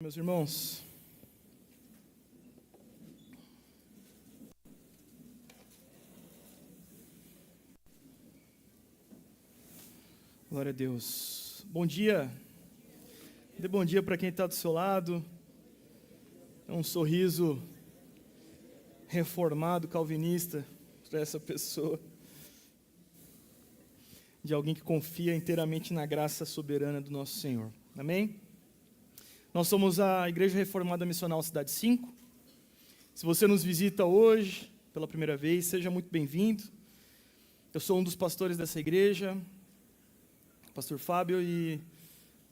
Meus irmãos, glória a Deus. Bom dia. Dê bom dia para quem está do seu lado. É um sorriso reformado, calvinista para essa pessoa, de alguém que confia inteiramente na graça soberana do nosso Senhor. Amém? Nós somos a Igreja Reformada Missional Cidade 5. Se você nos visita hoje, pela primeira vez, seja muito bem-vindo. Eu sou um dos pastores dessa igreja, o pastor Fábio, e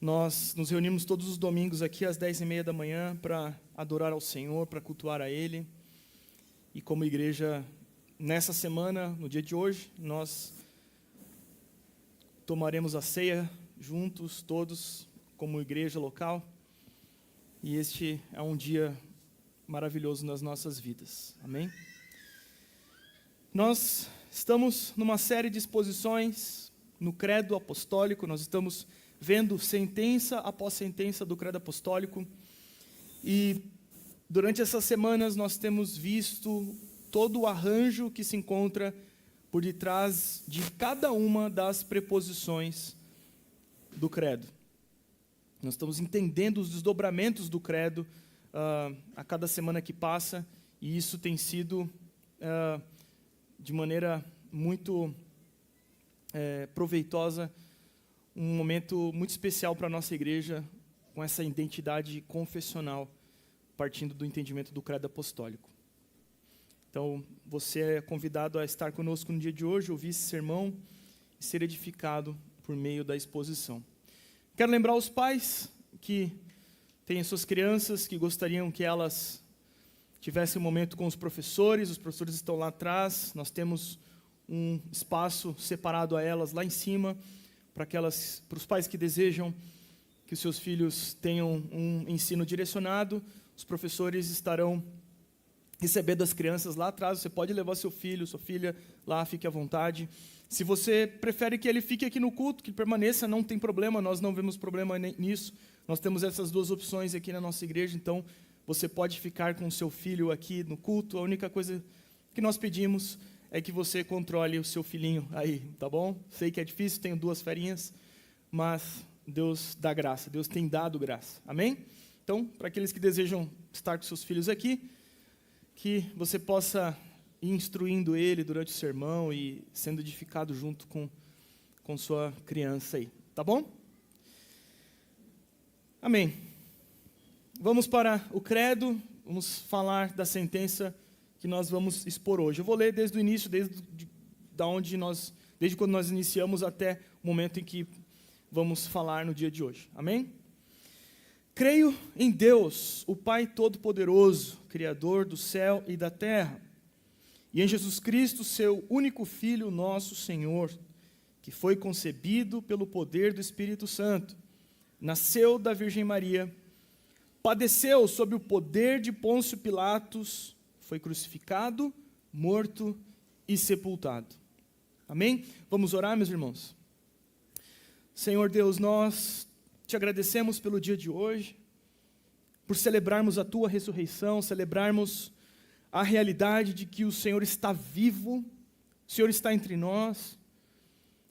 nós nos reunimos todos os domingos aqui às 10h30 da manhã para adorar ao Senhor, para cultuar a Ele. E como igreja, nessa semana, no dia de hoje, nós tomaremos a ceia juntos, todos, como igreja local. E este é um dia maravilhoso nas nossas vidas. Amém? Nós estamos numa série de exposições no Credo Apostólico. Nós estamos vendo sentença após sentença do Credo Apostólico. E durante essas semanas nós temos visto todo o arranjo que se encontra por detrás de cada uma das preposições do Credo. Nós estamos entendendo os desdobramentos do credo a cada semana que passa, e isso tem sido de maneira muito proveitosa, um momento muito especial para a nossa igreja, com essa identidade confessional, partindo do entendimento do credo apostólico. Então, você é convidado a estar conosco no dia de hoje, ouvir esse sermão e ser edificado por meio da exposição. Quero lembrar os pais que têm suas crianças, que gostariam que elas tivessem um momento com os professores estão lá atrás, nós temos um espaço separado a elas lá em cima, para os pais que desejam que os seus filhos tenham um ensino direcionado, os professores estarão recebendo as crianças lá atrás, você pode levar seu filho, sua filha lá, fique à vontade. Se você prefere que ele fique aqui no culto, que permaneça, não tem problema, nós não vemos problema nisso. Nós temos essas duas opções aqui na nossa igreja, então você pode ficar com o seu filho aqui no culto. A única coisa que nós pedimos é que você controle o seu filhinho aí, tá bom? Sei que é difícil, tenho 2 ferinhas, mas Deus dá graça, Deus tem dado graça, amém? Então, para aqueles que desejam estar com seus filhos aqui, que você possa ir instruindo ele durante o sermão e sendo edificado junto com sua criança aí, tá bom? Amém. Vamos para o credo, vamos falar da sentença que nós vamos expor hoje. Eu vou ler desde o início, desde quando nós iniciamos até o momento em que vamos falar no dia de hoje. Amém? Creio em Deus, o Pai Todo-Poderoso, Criador do céu e da terra, e em Jesus Cristo, seu único Filho, nosso Senhor, que foi concebido pelo poder do Espírito Santo, nasceu da Virgem Maria, padeceu sob o poder de Pôncio Pilatos, foi crucificado, morto e sepultado. Amém? Vamos orar, meus irmãos? Senhor Deus, nós te agradecemos pelo dia de hoje, por celebrarmos a Tua ressurreição, celebrarmos a realidade de que o Senhor está vivo, o Senhor está entre nós.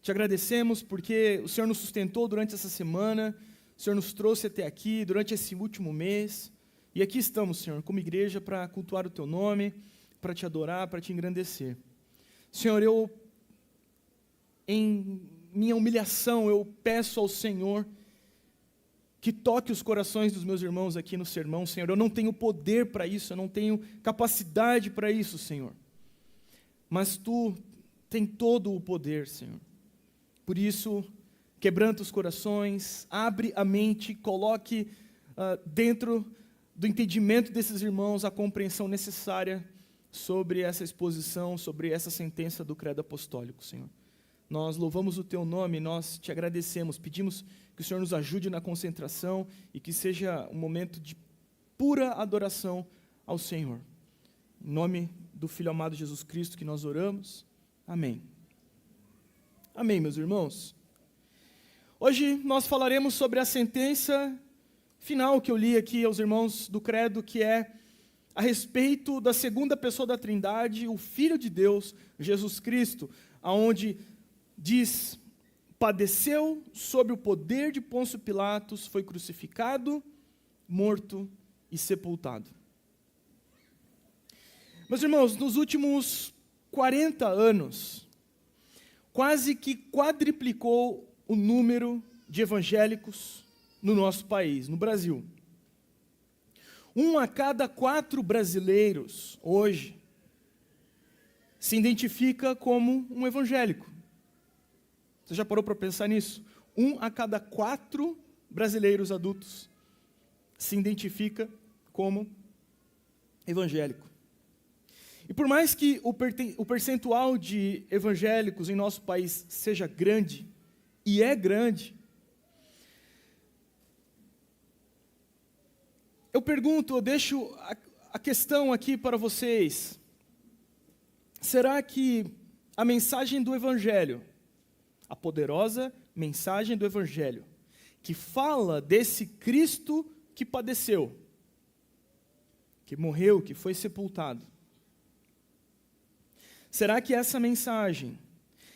Te agradecemos porque o Senhor nos sustentou durante essa semana, o Senhor nos trouxe até aqui durante esse último mês, e aqui estamos, Senhor, como igreja para cultuar o Teu nome, para Te adorar, para Te engrandecer. Senhor, em minha humilhação, eu peço ao Senhor que toque os corações dos meus irmãos aqui no sermão, Senhor. Eu não tenho poder para isso, eu não tenho capacidade para isso, Senhor. Mas Tu tem todo o poder, Senhor. Por isso, quebranta os corações, abre a mente, coloque dentro do entendimento desses irmãos a compreensão necessária sobre essa exposição, sobre essa sentença do credo apostólico, Senhor. Nós louvamos o Teu nome, nós Te agradecemos, pedimos que o Senhor nos ajude na concentração e que seja um momento de pura adoração ao Senhor. Em nome do Filho amado Jesus Cristo que nós oramos. Amém. Amém, meus irmãos. Hoje nós falaremos sobre a sentença final que eu li aqui aos irmãos do credo, que é a respeito da segunda pessoa da Trindade, o Filho de Deus, Jesus Cristo, aonde diz: padeceu sob o poder de Pôncio Pilatos, foi crucificado, morto e sepultado. Meus irmãos, nos últimos 40 anos, quase que quadriplicou o número de evangélicos no nosso país, no Brasil. 1 a cada 4 brasileiros, hoje, se identifica como um evangélico. Você já parou para pensar nisso? 1 a cada 4 brasileiros adultos se identifica como evangélico. E por mais que o percentual de evangélicos em nosso país seja grande, e é grande, eu deixo a questão aqui para vocês. Será que a mensagem do Evangelho, a poderosa mensagem do Evangelho, que fala desse Cristo que padeceu, que morreu, que foi sepultado, será que essa mensagem,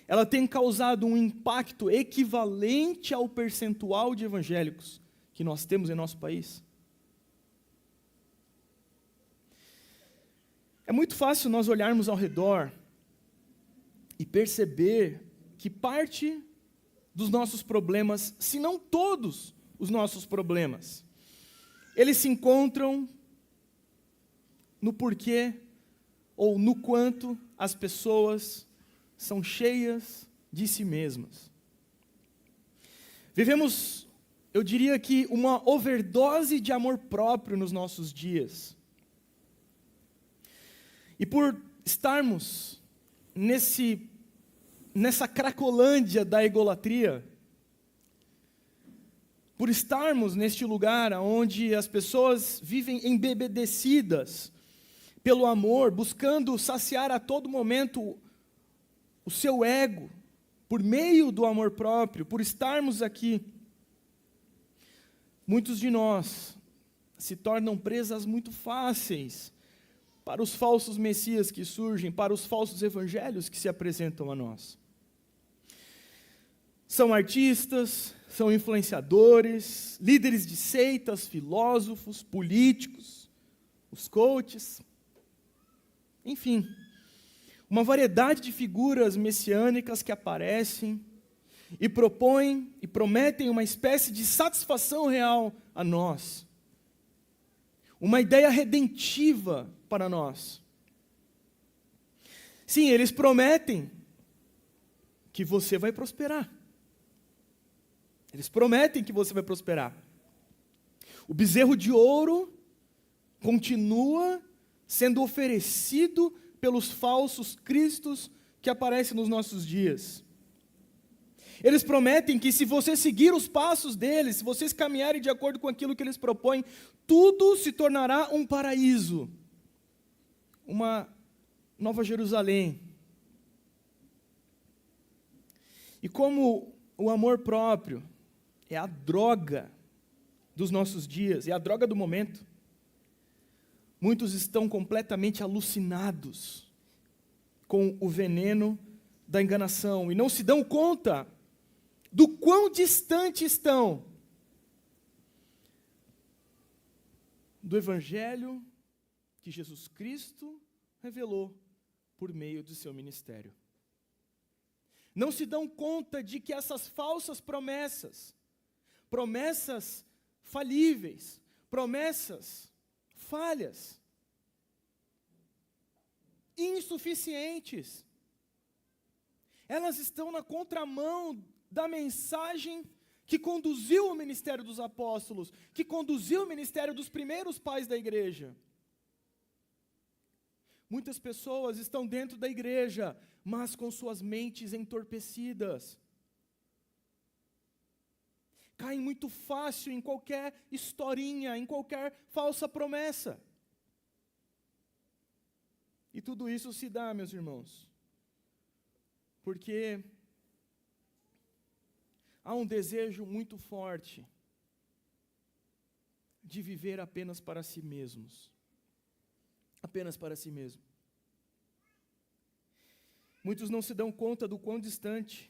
ela tem causado um impacto equivalente ao percentual de evangélicos que nós temos em nosso país? É muito fácil nós olharmos ao redor e perceber que parte dos nossos problemas, se não todos os nossos problemas, eles se encontram no porquê ou no quanto as pessoas são cheias de si mesmas. Vivemos, eu diria que, uma overdose de amor próprio nos nossos dias. E por estarmos nessa cracolândia da egolatria, por estarmos neste lugar onde as pessoas vivem embebedecidas pelo amor, buscando saciar a todo momento o seu ego, por meio do amor próprio, por estarmos aqui, muitos de nós se tornam presas muito fáceis para os falsos messias que surgem, para os falsos evangelhos que se apresentam a nós. São artistas, são influenciadores, líderes de seitas, filósofos, políticos, os coaches, enfim, uma variedade de figuras messiânicas que aparecem e propõem e prometem uma espécie de satisfação real a nós, uma ideia redentiva para nós. Sim, eles prometem que você vai prosperar. Eles prometem que você vai prosperar. O bezerro de ouro continua sendo oferecido pelos falsos cristos que aparecem nos nossos dias. Eles prometem que se você seguir os passos deles, se vocês caminharem de acordo com aquilo que eles propõem, tudo se tornará um paraíso, uma Nova Jerusalém. E como o amor próprio é a droga dos nossos dias, é a droga do momento, muitos estão completamente alucinados com o veneno da enganação e não se dão conta do quão distante estão do Evangelho que Jesus Cristo revelou por meio do seu ministério. Não se dão conta de que essas falsas promessas falíveis, promessas falhas, insuficientes, elas estão na contramão da mensagem que conduziu o ministério dos apóstolos, que conduziu o ministério dos primeiros pais da igreja. Muitas pessoas estão dentro da igreja, mas com suas mentes entorpecidas. Caem muito fácil em qualquer historinha, em qualquer falsa promessa. E tudo isso se dá, meus irmãos, porque há um desejo muito forte de viver apenas para si mesmos. Apenas para si mesmo. Muitos não se dão conta do quão distante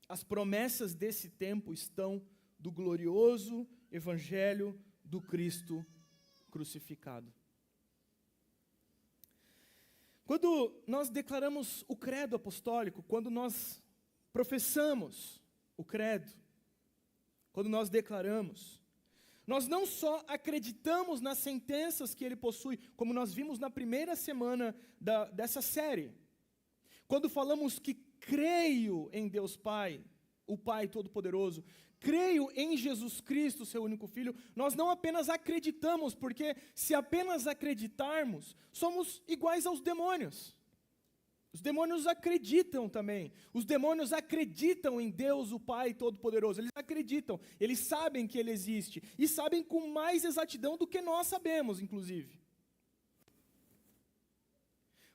as promessas desse tempo estão do glorioso evangelho do Cristo crucificado. Quando nós declaramos o credo apostólico, quando nós professamos o credo, quando nós declaramos, nós não só acreditamos nas sentenças que ele possui, como nós vimos na primeira semana dessa série. Quando falamos que creio em Deus Pai, o Pai Todo-Poderoso, creio em Jesus Cristo, seu único Filho, nós não apenas acreditamos, porque se apenas acreditarmos, somos iguais aos demônios. Os demônios acreditam também. Os demônios acreditam em Deus, o Pai Todo-Poderoso. Eles acreditam, eles sabem que Ele existe. E sabem com mais exatidão do que nós sabemos, inclusive.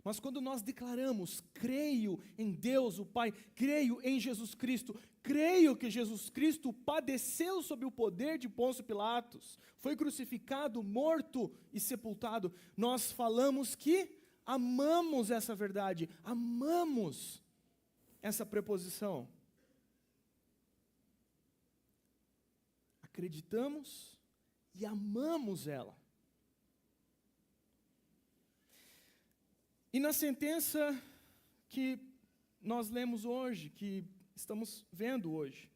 Mas quando nós declaramos, creio em Deus, o Pai, creio em Jesus Cristo, creio que Jesus Cristo padeceu sob o poder de Pôncio Pilatos, foi crucificado, morto e sepultado, nós falamos que amamos essa verdade, amamos essa preposição. Acreditamos e amamos ela. E na sentença que nós lemos hoje, que estamos vendo hoje,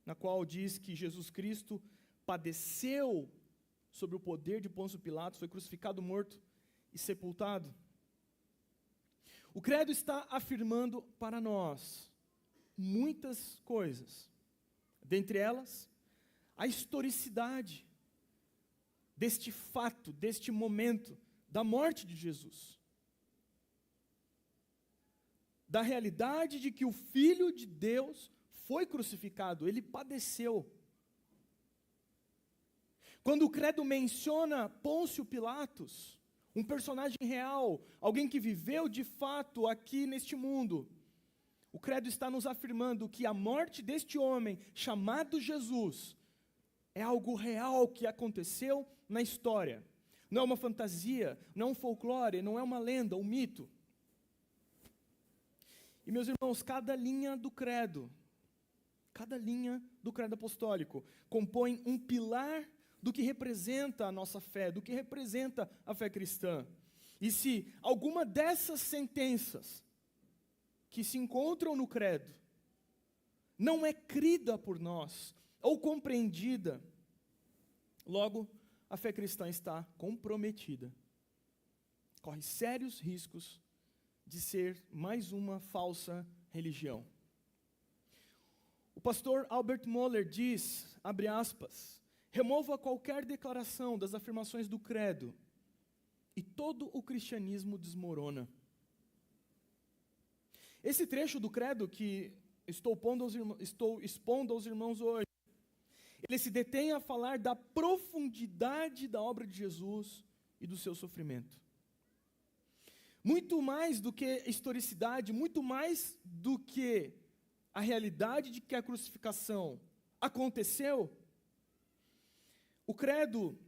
na qual diz que Jesus Cristo padeceu sob o poder de Pôncio Pilatos, foi crucificado, morto e sepultado. O credo está afirmando para nós muitas coisas, dentre elas, a historicidade deste fato, deste momento da morte de Jesus. Da realidade de que o Filho de Deus foi crucificado, ele padeceu. Quando o credo menciona Pôncio Pilatos, um personagem real, alguém que viveu de fato aqui neste mundo, o credo está nos afirmando que a morte deste homem, chamado Jesus, é algo real que aconteceu na história. Não é uma fantasia, não é um folclore, não é uma lenda, um mito. E meus irmãos, cada linha do credo apostólico, compõe um pilar do que representa a nossa fé, do que representa a fé cristã. E se alguma dessas sentenças que se encontram no credo não é crida por nós, ou compreendida, logo a fé cristã está comprometida. Corre sérios riscos de ser mais uma falsa religião. O pastor Albert Mohler diz, abre aspas, remova qualquer declaração das afirmações do credo e todo o cristianismo desmorona. Esse trecho do credo que estou expondo aos irmãos hoje, ele se detém a falar da profundidade da obra de Jesus e do seu sofrimento. Muito mais do que historicidade, muito mais do que a realidade de que a crucificação aconteceu, o credo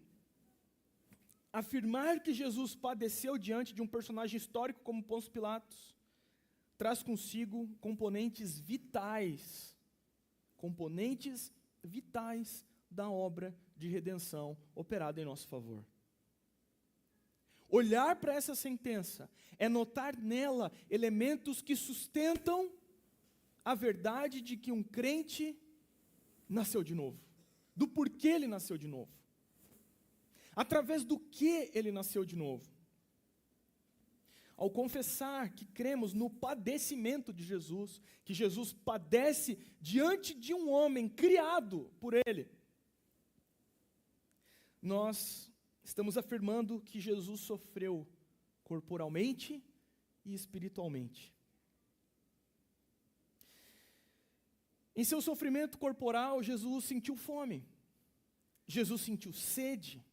afirmar que Jesus padeceu diante de um personagem histórico como Pôncio Pilatos, traz consigo componentes vitais da obra de redenção operada em nosso favor. Olhar para essa sentença é notar nela elementos que sustentam a verdade de que um crente nasceu de novo, do porquê ele nasceu de novo, através do que ele nasceu de novo. Ao confessar que cremos no padecimento de Jesus, que Jesus padece diante de um homem criado por ele, nós estamos afirmando que Jesus sofreu corporalmente e espiritualmente. Em seu sofrimento corporal, Jesus sentiu fome, Jesus sentiu sede,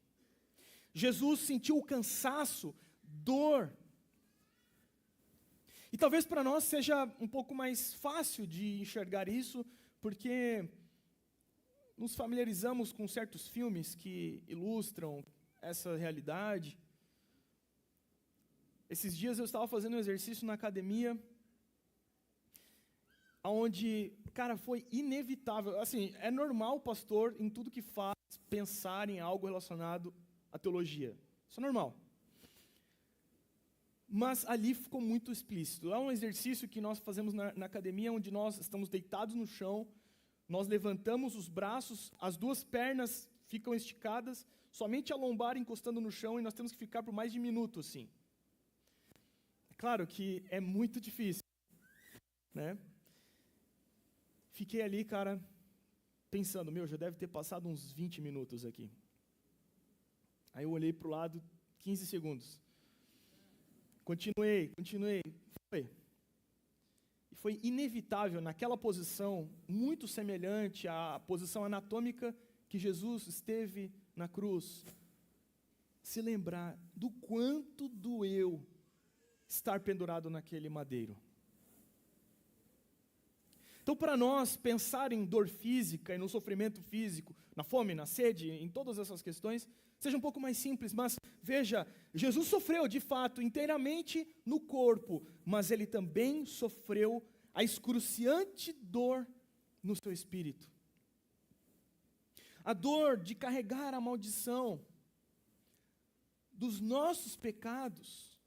Jesus sentiu o cansaço, dor. E talvez para nós seja um pouco mais fácil de enxergar isso, porque nos familiarizamos com certos filmes que ilustram essa realidade. Esses dias eu estava fazendo um exercício na academia, onde, cara, foi inevitável. Assim, é normal o pastor, em tudo que faz, pensar em algo relacionado à teologia. Isso é normal. Mas ali ficou muito explícito. É um exercício que nós fazemos na academia, onde nós estamos deitados no chão, nós levantamos os braços, as duas pernas ficam esticadas, somente a lombar encostando no chão, e nós temos que ficar por mais de minuto, assim. É claro que é muito difícil, né? Fiquei ali, cara, pensando, já deve ter passado uns 20 minutos aqui. Aí eu olhei para o lado, 15 segundos. Continuei. E foi inevitável, naquela posição, muito semelhante à posição anatômica que Jesus esteve na cruz, se lembrar do quanto doeu estar pendurado naquele madeiro. Então, para nós, pensar em dor física e no sofrimento físico, na fome, na sede, em todas essas questões, seja um pouco mais simples, mas veja, Jesus sofreu de fato inteiramente no corpo, mas ele também sofreu a excruciante dor no seu espírito. A dor de carregar a maldição dos nossos pecados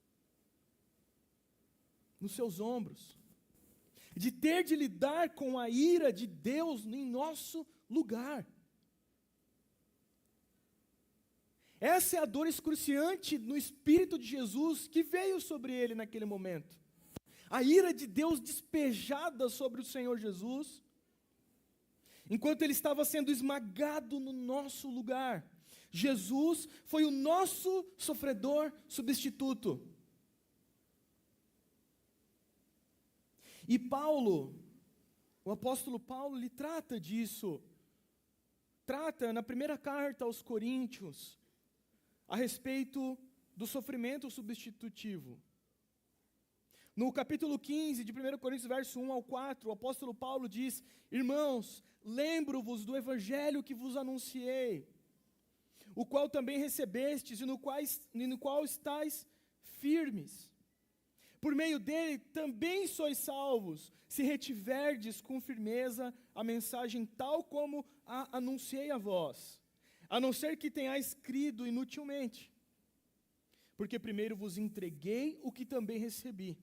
nos seus ombros, de ter de lidar com a ira de Deus em nosso lugar. Essa é a dor excruciante no Espírito de Jesus que veio sobre ele naquele momento. A ira de Deus despejada sobre o Senhor Jesus, enquanto ele estava sendo esmagado no nosso lugar. Jesus foi o nosso sofredor substituto. E Paulo, o apóstolo Paulo, ele trata disso. Trata na primeira carta aos Coríntios, a respeito do sofrimento substitutivo. No capítulo 15 de 1 Coríntios, verso 1 ao 4, o apóstolo Paulo diz: Irmãos, lembro-vos do evangelho que vos anunciei, o qual também recebestes e no qual estáis firmes. Por meio dele também sois salvos, se retiverdes com firmeza a mensagem tal como a anunciei a vós, a não ser que tenhais crido inutilmente. Porque primeiro vos entreguei o que também recebi.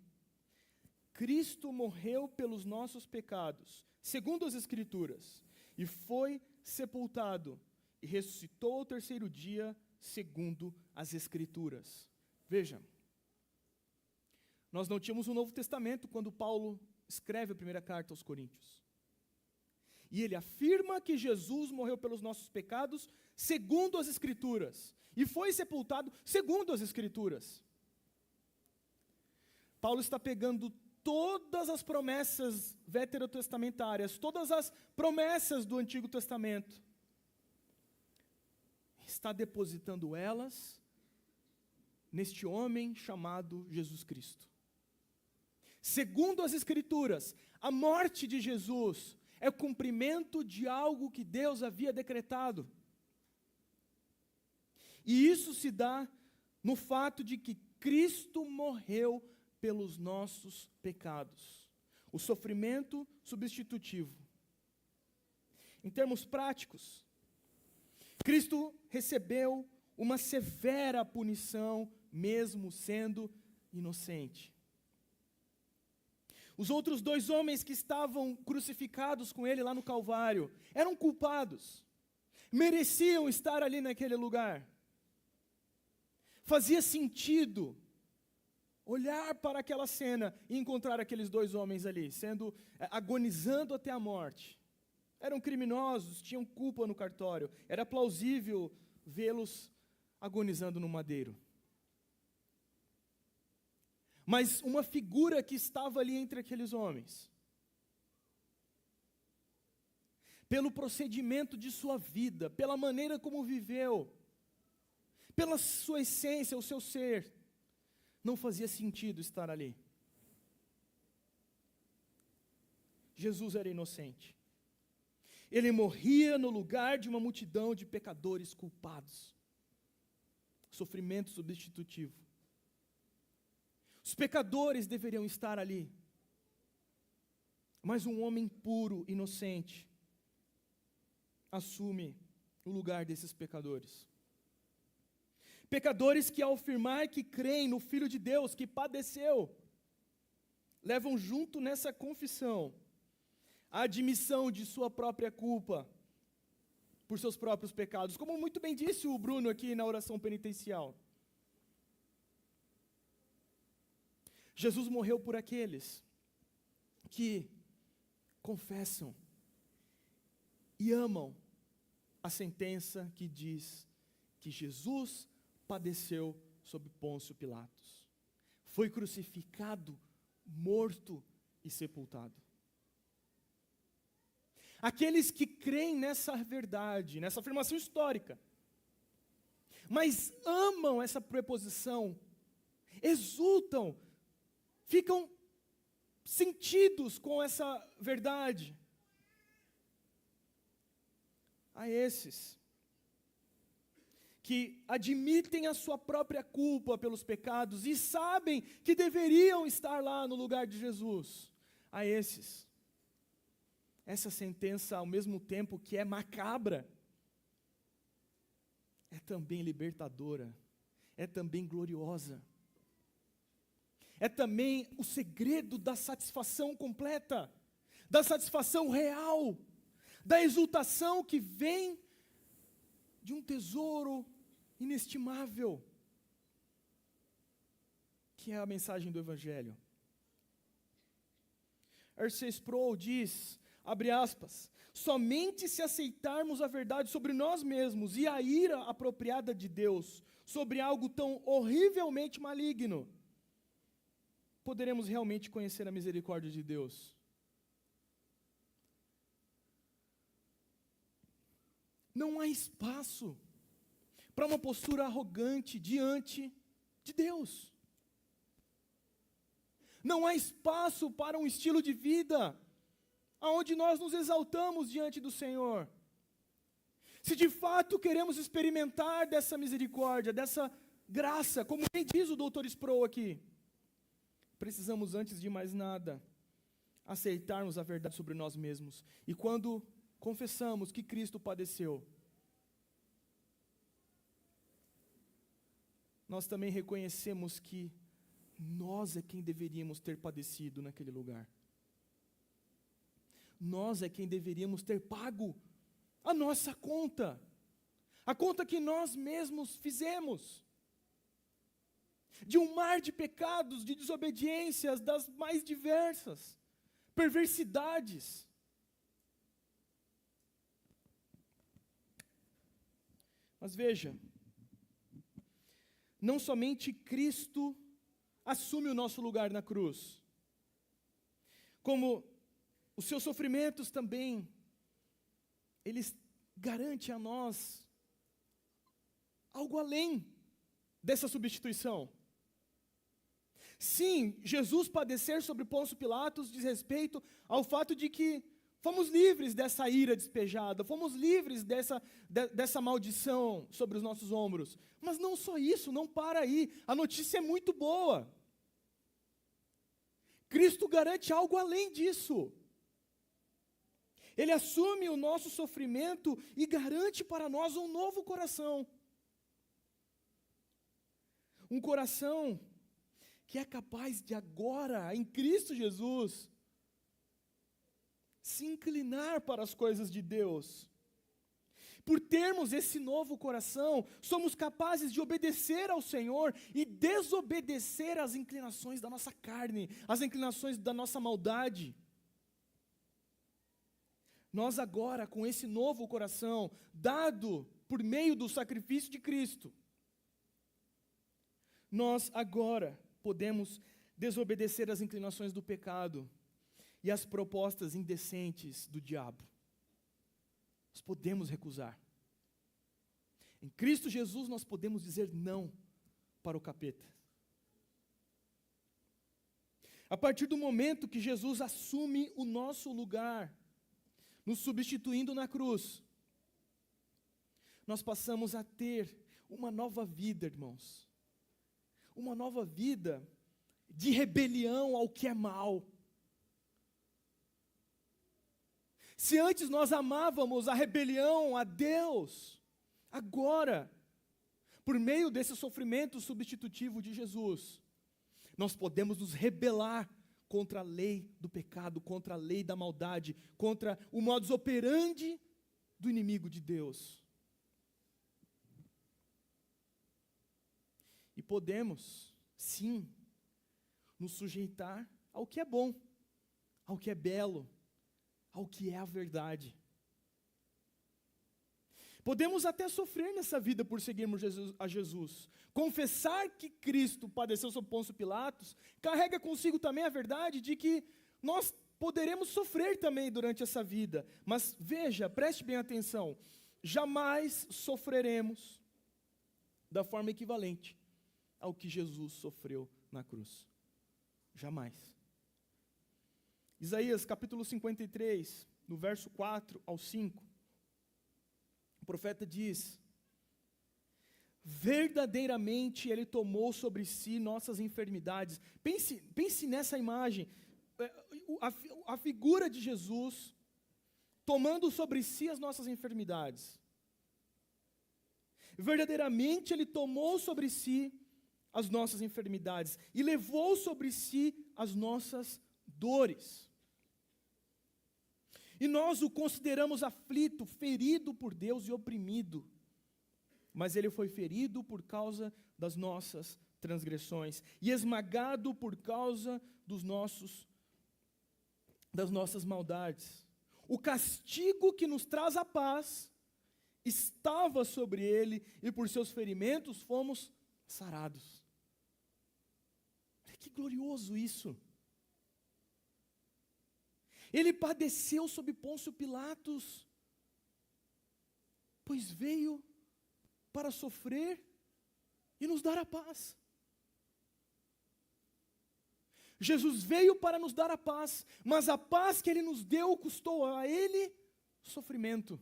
Cristo morreu pelos nossos pecados, segundo as Escrituras, e foi sepultado, e ressuscitou ao terceiro dia, segundo as Escrituras. Veja, nós não tínhamos o Novo Testamento quando Paulo escreve a primeira carta aos Coríntios. E ele afirma que Jesus morreu pelos nossos pecados, segundo as Escrituras, e foi sepultado, segundo as Escrituras. Paulo está pegando todas as promessas veterotestamentárias, todas as promessas do Antigo Testamento, está depositando elas neste homem chamado Jesus Cristo. Segundo as Escrituras, a morte de Jesus é o cumprimento de algo que Deus havia decretado. E isso se dá no fato de que Cristo morreu pelos nossos pecados. O sofrimento substitutivo. Em termos práticos, Cristo recebeu uma severa punição, mesmo sendo inocente. Os outros dois homens que estavam crucificados com ele lá no Calvário eram culpados, mereciam estar ali naquele lugar. Fazia sentido olhar para aquela cena e encontrar aqueles dois homens ali, agonizando até a morte. Eram criminosos, tinham culpa no cartório, era plausível vê-los agonizando no madeiro. Mas uma figura que estava ali entre aqueles homens, pelo procedimento de sua vida, pela maneira como viveu, pela sua essência, o seu ser, não fazia sentido estar ali. Jesus era inocente. Ele morria no lugar de uma multidão de pecadores culpados. Sofrimento substitutivo. Os pecadores deveriam estar ali. Mas um homem puro, inocente, assume o lugar desses pecadores. Pecadores que, ao afirmar que creem no Filho de Deus, que padeceu, levam junto nessa confissão a admissão de sua própria culpa por seus próprios pecados, como muito bem disse o Bruno aqui na oração penitencial. Jesus morreu por aqueles que confessam e amam a sentença que diz que Jesus padeceu sob Pôncio Pilatos, foi crucificado, morto e sepultado. Aqueles que creem nessa verdade, nessa afirmação histórica, mas amam essa preposição, exultam, ficam sentidos com essa verdade. A esses que admitem a sua própria culpa pelos pecados e sabem que deveriam estar lá no lugar de Jesus, a esses, essa sentença, ao mesmo tempo que é macabra, é também libertadora, é também gloriosa, é também o segredo da satisfação completa, da satisfação real, da exultação que vem de um tesouro inestimável, que é a mensagem do Evangelho. R.C. Sproul diz, abre aspas, somente se aceitarmos a verdade sobre nós mesmos e a ira apropriada de Deus sobre algo tão horrivelmente maligno, poderemos realmente conhecer a misericórdia de Deus. Não há espaço para uma postura arrogante diante de Deus. Não há espaço para um estilo de vida onde nós nos exaltamos diante do Senhor. Se de fato queremos experimentar dessa misericórdia, dessa graça, como bem diz o Dr. Sproul aqui, precisamos, antes de mais nada, aceitarmos a verdade sobre nós mesmos. E quando confessamos que Cristo padeceu, nós também reconhecemos que nós é quem deveríamos ter padecido naquele lugar. Nós é quem deveríamos ter pago a nossa conta, a conta que nós mesmos fizemos, de um mar de pecados, de desobediências, das mais diversas, perversidades. Mas veja, não somente Cristo assume o nosso lugar na cruz, como os seus sofrimentos também, eles garantem a nós algo além dessa substituição. Sim, Jesus padecer sobre Pôncio Pilatos diz respeito ao fato de que fomos livres dessa ira despejada, fomos livres dessa maldição sobre os nossos ombros. Mas não só isso, não para aí. A notícia é muito boa. Cristo garante algo além disso. Ele assume o nosso sofrimento e garante para nós um novo coração. Um coração que é capaz de agora, em Cristo Jesus, se inclinar para as coisas de Deus. Por termos esse novo coração, somos capazes de obedecer ao Senhor e desobedecer às inclinações da nossa carne, às inclinações da nossa maldade. Nós agora, com esse novo coração, dado por meio do sacrifício de Cristo, nós agora podemos desobedecer às inclinações do pecado e às propostas indecentes do diabo. Nós podemos recusar. Em Cristo Jesus nós podemos dizer não para o capeta. A partir do momento que Jesus assume o nosso lugar, nos substituindo na cruz, nós passamos a ter uma nova vida, irmãos. Uma nova vida de rebelião ao que é mal. Se antes nós amávamos a rebelião a Deus, agora, por meio desse sofrimento substitutivo de Jesus, nós podemos nos rebelar contra a lei do pecado, contra a lei da maldade, contra o modus operandi do inimigo de Deus. E podemos, sim, nos sujeitar ao que é bom, ao que é belo, ao que é a verdade. Podemos até sofrer nessa vida por seguirmos a Jesus. Confessar que Cristo padeceu sob Pôncio Pilatos carrega consigo também a verdade de que nós poderemos sofrer também durante essa vida. Mas veja, preste bem atenção, jamais sofreremos da forma equivalente ao que Jesus sofreu na cruz. Jamais. Isaías capítulo 53, no verso 4 ao 5, o profeta diz: verdadeiramente Ele tomou sobre si nossas enfermidades. Pense nessa imagem, a figura de Jesus tomando sobre si as nossas enfermidades. Verdadeiramente Ele tomou sobre si as nossas enfermidades e levou sobre si as nossas dores. E nós o consideramos aflito, ferido por Deus e oprimido. Mas Ele foi ferido por causa das nossas transgressões e esmagado por causa das nossas maldades. O castigo que nos traz a paz estava sobre Ele e por seus ferimentos fomos sarados. Olha que glorioso isso! Ele padeceu sob Pôncio Pilatos, pois veio para sofrer e nos dar a paz. Jesus veio para nos dar a paz, mas a paz que Ele nos deu custou a Ele sofrimento.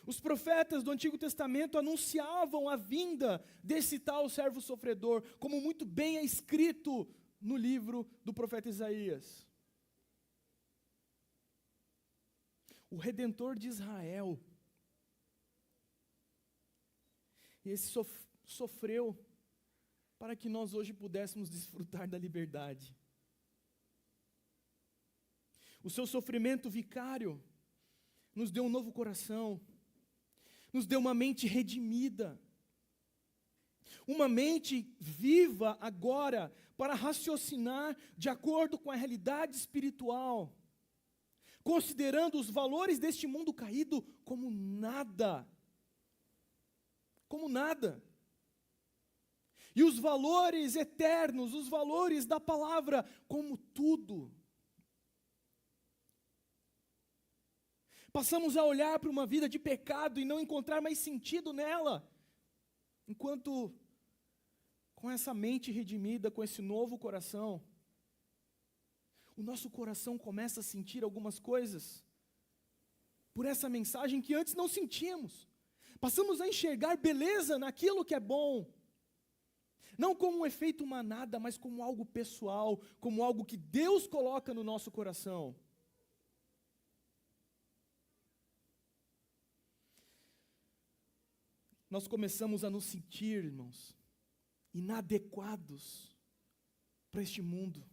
Os profetas do Antigo Testamento anunciavam a vinda desse tal servo sofredor, como muito bem é escrito no livro do profeta Isaías. O Redentor de Israel, esse sofreu para que nós hoje pudéssemos desfrutar da liberdade. O seu sofrimento vicário nos deu um novo coração, nos deu uma mente redimida, uma mente viva agora para raciocinar de acordo com a realidade espiritual, considerando os valores deste mundo caído como nada. Como nada. E os valores eternos, os valores da palavra como tudo. Passamos a olhar para uma vida de pecado e não encontrar mais sentido nela. Enquanto, com essa mente redimida, com esse novo coração, o nosso coração começa a sentir algumas coisas por essa mensagem que antes não sentíamos. Passamos a enxergar beleza naquilo que é bom, não como um efeito manada, mas como algo pessoal, como algo que Deus coloca no nosso coração. Nós começamos a nos sentir, irmãos, inadequados para este mundo.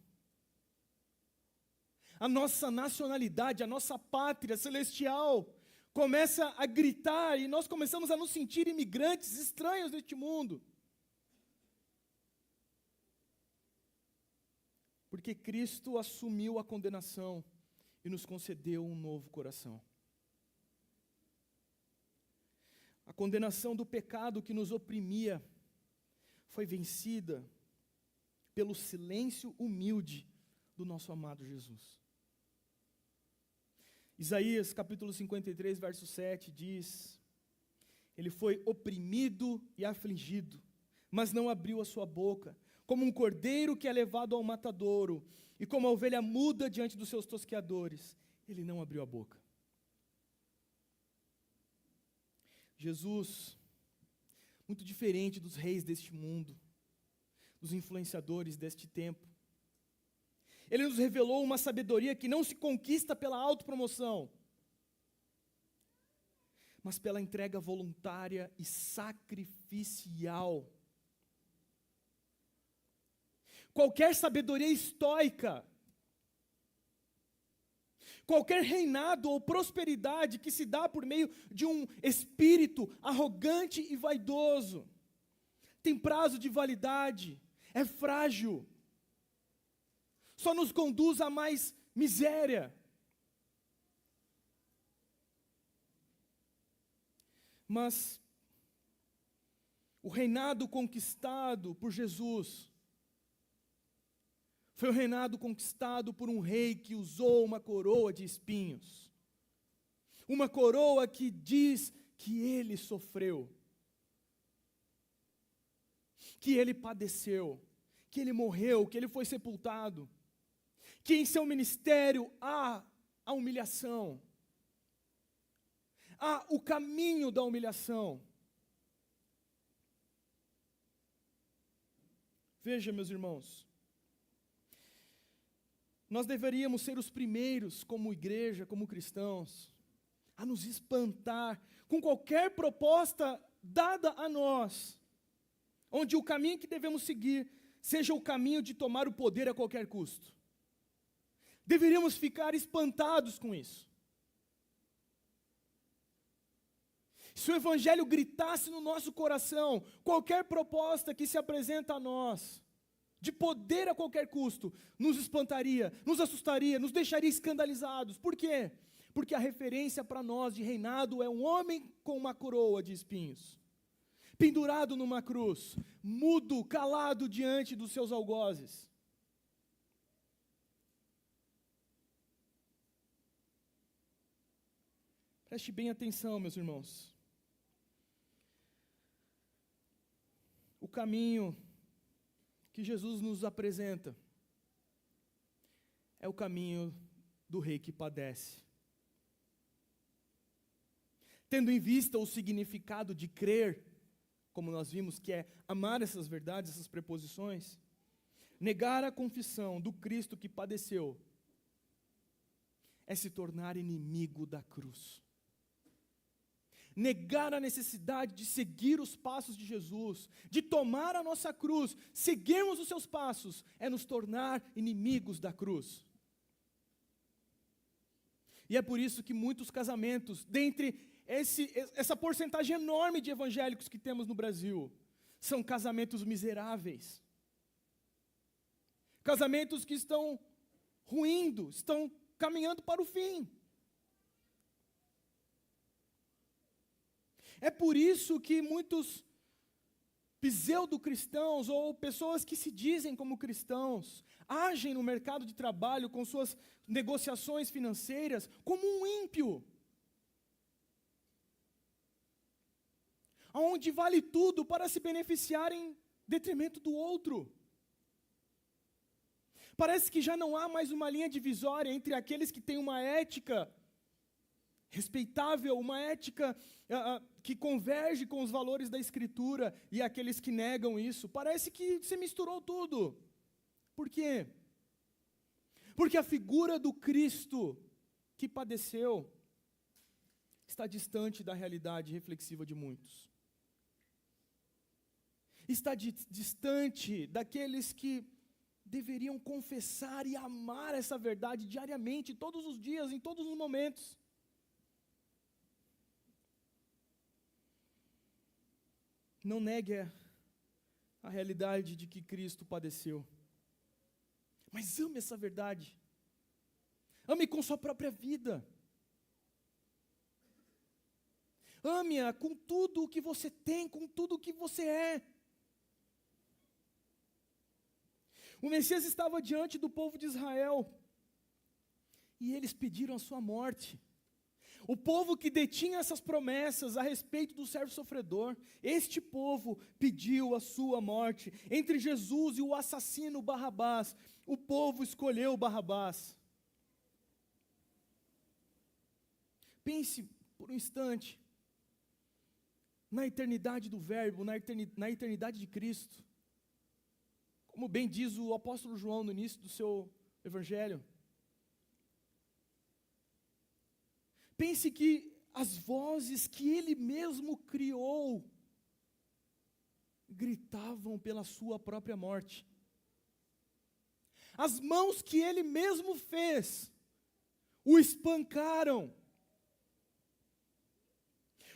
A nossa nacionalidade, a nossa pátria celestial começa a gritar e nós começamos a nos sentir imigrantes estranhos neste mundo. Porque Cristo assumiu a condenação e nos concedeu um novo coração. A condenação do pecado que nos oprimia foi vencida pelo silêncio humilde do nosso amado Jesus. Isaías capítulo 53, verso 7 diz: Ele foi oprimido e afligido, mas não abriu a sua boca. como um cordeiro que é levado ao matadouro, e como a ovelha muda diante dos seus tosqueadores, ele não abriu a boca. Jesus, muito diferente dos reis deste mundo, dos influenciadores deste tempo, ele nos revelou uma sabedoria que não se conquista pela autopromoção, mas pela entrega voluntária e sacrificial. Qualquer sabedoria estoica, qualquer reinado ou prosperidade que se dá por meio de um espírito arrogante e vaidoso, tem prazo de validade, é frágil, só nos conduz a mais miséria. Mas o reinado conquistado por Jesus foi o reinado conquistado por um rei que usou uma coroa de espinhos. Uma coroa que diz que ele sofreu, que ele padeceu, que ele morreu, que ele foi sepultado, que em seu ministério há a humilhação, há o caminho da humilhação. Veja, meus irmãos, nós deveríamos ser os primeiros, como igreja, como cristãos, a nos espantar com qualquer proposta dada a nós, onde o caminho que devemos seguir seja o caminho de tomar o poder a qualquer custo. Deveríamos ficar espantados com isso. Se o Evangelho gritasse no nosso coração, qualquer proposta que se apresenta a nós, de poder a qualquer custo, nos espantaria, nos assustaria, nos deixaria escandalizados. Por quê? Porque a referência para nós de reinado é um homem com uma coroa de espinhos, pendurado numa cruz, mudo, calado diante dos seus algozes. Preste bem atenção, meus irmãos. O caminho que Jesus nos apresenta é o caminho do rei que padece. Tendo em vista o significado de crer, como nós vimos que é amar essas verdades, essas preposições, negar a confissão do Cristo que padeceu é se tornar inimigo da cruz. Negar a necessidade de seguir os passos de Jesus, de tomar a nossa cruz, seguirmos os seus passos, é nos tornar inimigos da cruz. E é por isso que muitos casamentos, dentre essa porcentagem enorme de evangélicos que temos no Brasil, são casamentos miseráveis. Casamentos que estão ruindo, estão caminhando para o fim. É por isso que muitos pseudo-cristãos ou pessoas que se dizem como cristãos agem no mercado de trabalho com suas negociações financeiras como um ímpio, onde vale tudo para se beneficiar em detrimento do outro. Parece que já não há mais uma linha divisória entre aqueles que têm uma ética respeitável, uma ética que converge com os valores da Escritura, e aqueles que negam isso. Parece que se misturou tudo. Por quê? Porque a figura do Cristo que padeceu está distante da realidade reflexiva de muitos. Está distante daqueles que deveriam confessar e amar essa verdade diariamente, todos os dias, em todos os momentos. Não negue a realidade de que Cristo padeceu, mas ame essa verdade. Ame com sua própria vida. Ame-a com tudo o que você tem, com tudo o que você é. O Messias estava diante do povo de Israel, e eles pediram a sua morte. O povo que detinha essas promessas a respeito do servo sofredor, este povo pediu a sua morte. Entre Jesus e o assassino Barrabás, o povo escolheu Barrabás. Pense por um instante na eternidade do Verbo, na eternidade de Cristo. Como bem diz o apóstolo João no início do seu evangelho. Pense que as vozes que ele mesmo criou gritavam pela sua própria morte. As mãos que ele mesmo fez o espancaram.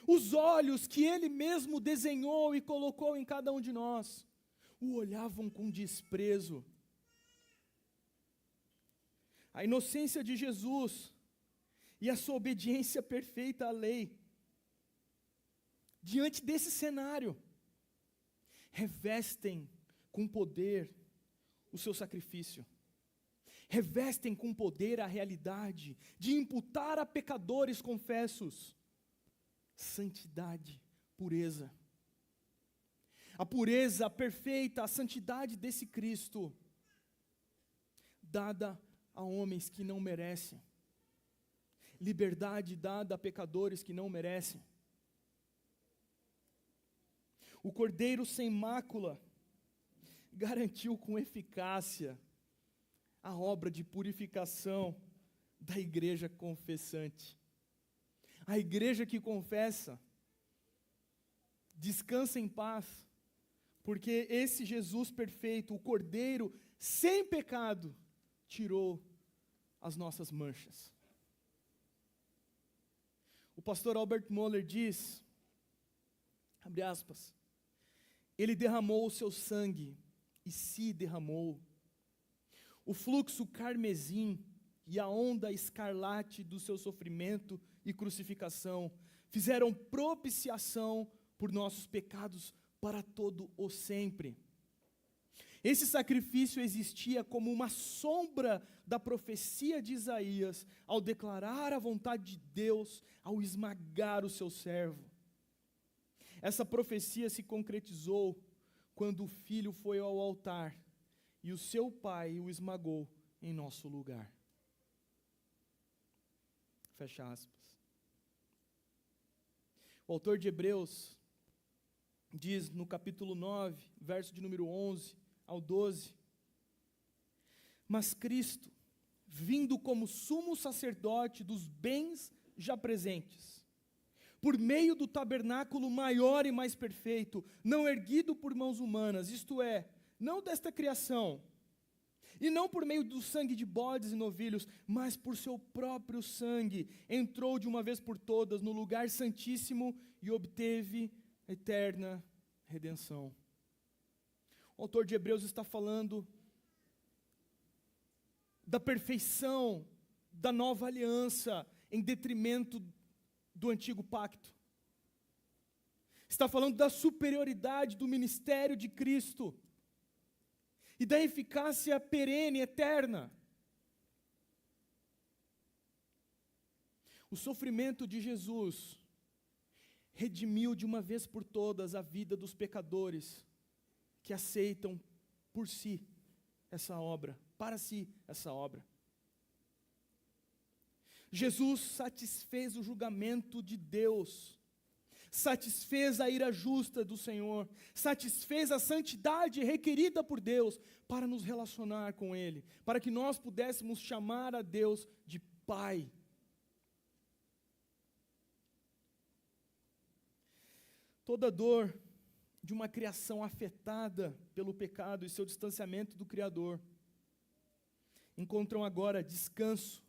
Os olhos que ele mesmo desenhou e colocou em cada um de nós o olhavam com desprezo. A inocência de Jesus e a sua obediência perfeita à lei, diante desse cenário, revestem com poder o seu sacrifício, revestem com poder a realidade de imputar a pecadores confessos santidade, pureza. A pureza perfeita, a santidade desse Cristo, dada a homens que não merecem. Liberdade dada a pecadores que não merecem. O Cordeiro sem mácula garantiu com eficácia a obra de purificação da igreja confessante. A igreja que confessa, descansa em paz, porque esse Jesus perfeito, o Cordeiro sem pecado, tirou as nossas manchas. O pastor Albert Mohler diz, abre aspas, ele derramou o seu sangue e se derramou. O fluxo carmesim e a onda escarlate do seu sofrimento e crucificação fizeram propiciação por nossos pecados para todo o sempre. Esse sacrifício existia como uma sombra da profecia de Isaías, ao declarar a vontade de Deus, ao esmagar o seu servo. Essa profecia se concretizou quando o filho foi ao altar e o seu pai o esmagou em nosso lugar. Fecha aspas. O autor de Hebreus diz no capítulo 9, verso de número 11 ao 12, mas Cristo, vindo como sumo sacerdote dos bens já presentes, por meio do tabernáculo maior e mais perfeito, não erguido por mãos humanas, isto é, não desta criação, e não por meio do sangue de bodes e novilhos, mas por seu próprio sangue, entrou de uma vez por todas no lugar santíssimo e obteve eterna redenção. O autor de Hebreus está falando da perfeição da nova aliança em detrimento do antigo pacto. Está falando da superioridade do ministério de Cristo e da eficácia perene, eterna. O sofrimento de Jesus redimiu de uma vez por todas a vida dos pecadores que aceitam por si essa obra, para si essa obra. Jesus satisfez o julgamento de Deus, satisfez a ira justa do Senhor, satisfez a santidade requerida por Deus para nos relacionar com Ele, para que nós pudéssemos chamar a Deus de Pai. Toda dor de uma criação afetada pelo pecado e seu distanciamento do Criador encontram agora descanso.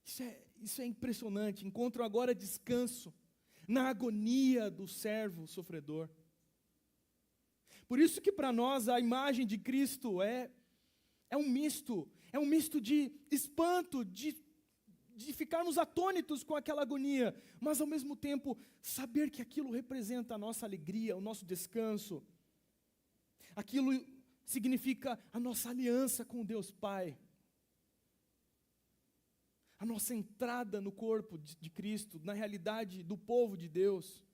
Isso é impressionante. Encontram agora descanso na agonia do servo sofredor. Por isso que para nós a imagem de Cristo é um misto de espanto, de ficarmos atônitos com aquela agonia, mas ao mesmo tempo saber que aquilo representa a nossa alegria, o nosso descanso. Aquilo significa a nossa aliança com Deus Pai. a nossa entrada no corpo de Cristo, na realidade do povo de Deus.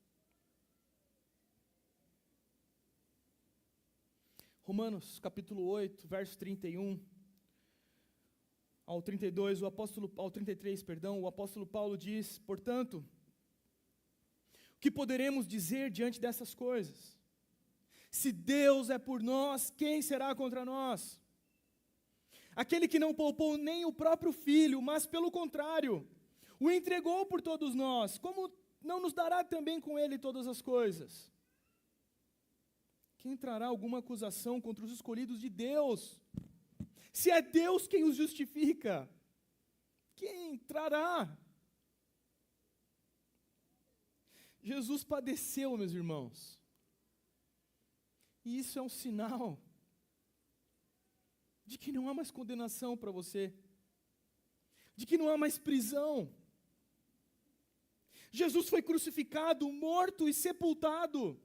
Romanos capítulo 8, verso 31 ao 32, ao 33, o apóstolo Paulo diz: portanto, o que poderemos dizer diante dessas coisas? Se Deus é por nós, quem será contra nós? Aquele que não poupou nem o próprio Filho, mas pelo contrário, o entregou por todos nós, como não nos dará também com Ele todas as coisas? Quem trará alguma acusação contra os escolhidos de Deus? Se é Deus quem os justifica, quem trará? Jesus padeceu, meus irmãos. E isso é um sinal de que não há mais condenação para você, de que não há mais prisão. Jesus foi crucificado, morto e sepultado.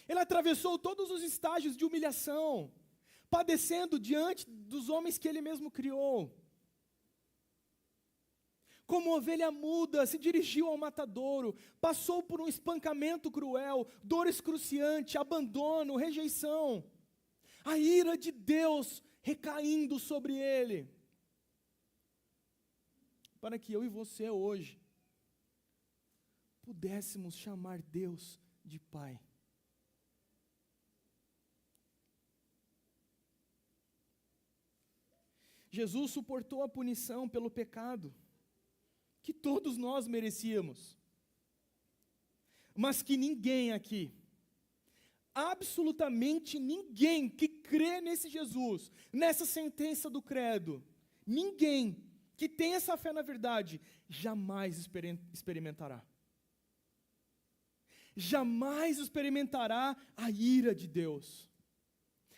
Ele atravessou todos os estágios de humilhação, padecendo diante dos homens que ele mesmo criou. Como ovelha muda, se dirigiu ao matadouro, passou por um espancamento cruel, dor excruciante, abandono, rejeição. A ira de Deus recaindo sobre ele. Para que eu e você hoje pudéssemos chamar Deus de Pai. Jesus suportou a punição pelo pecado que todos nós merecíamos, mas que ninguém aqui, absolutamente ninguém que crê nesse Jesus, nessa sentença do credo, ninguém que tem essa fé na verdade, jamais experimentará. Jamais experimentará a ira de Deus.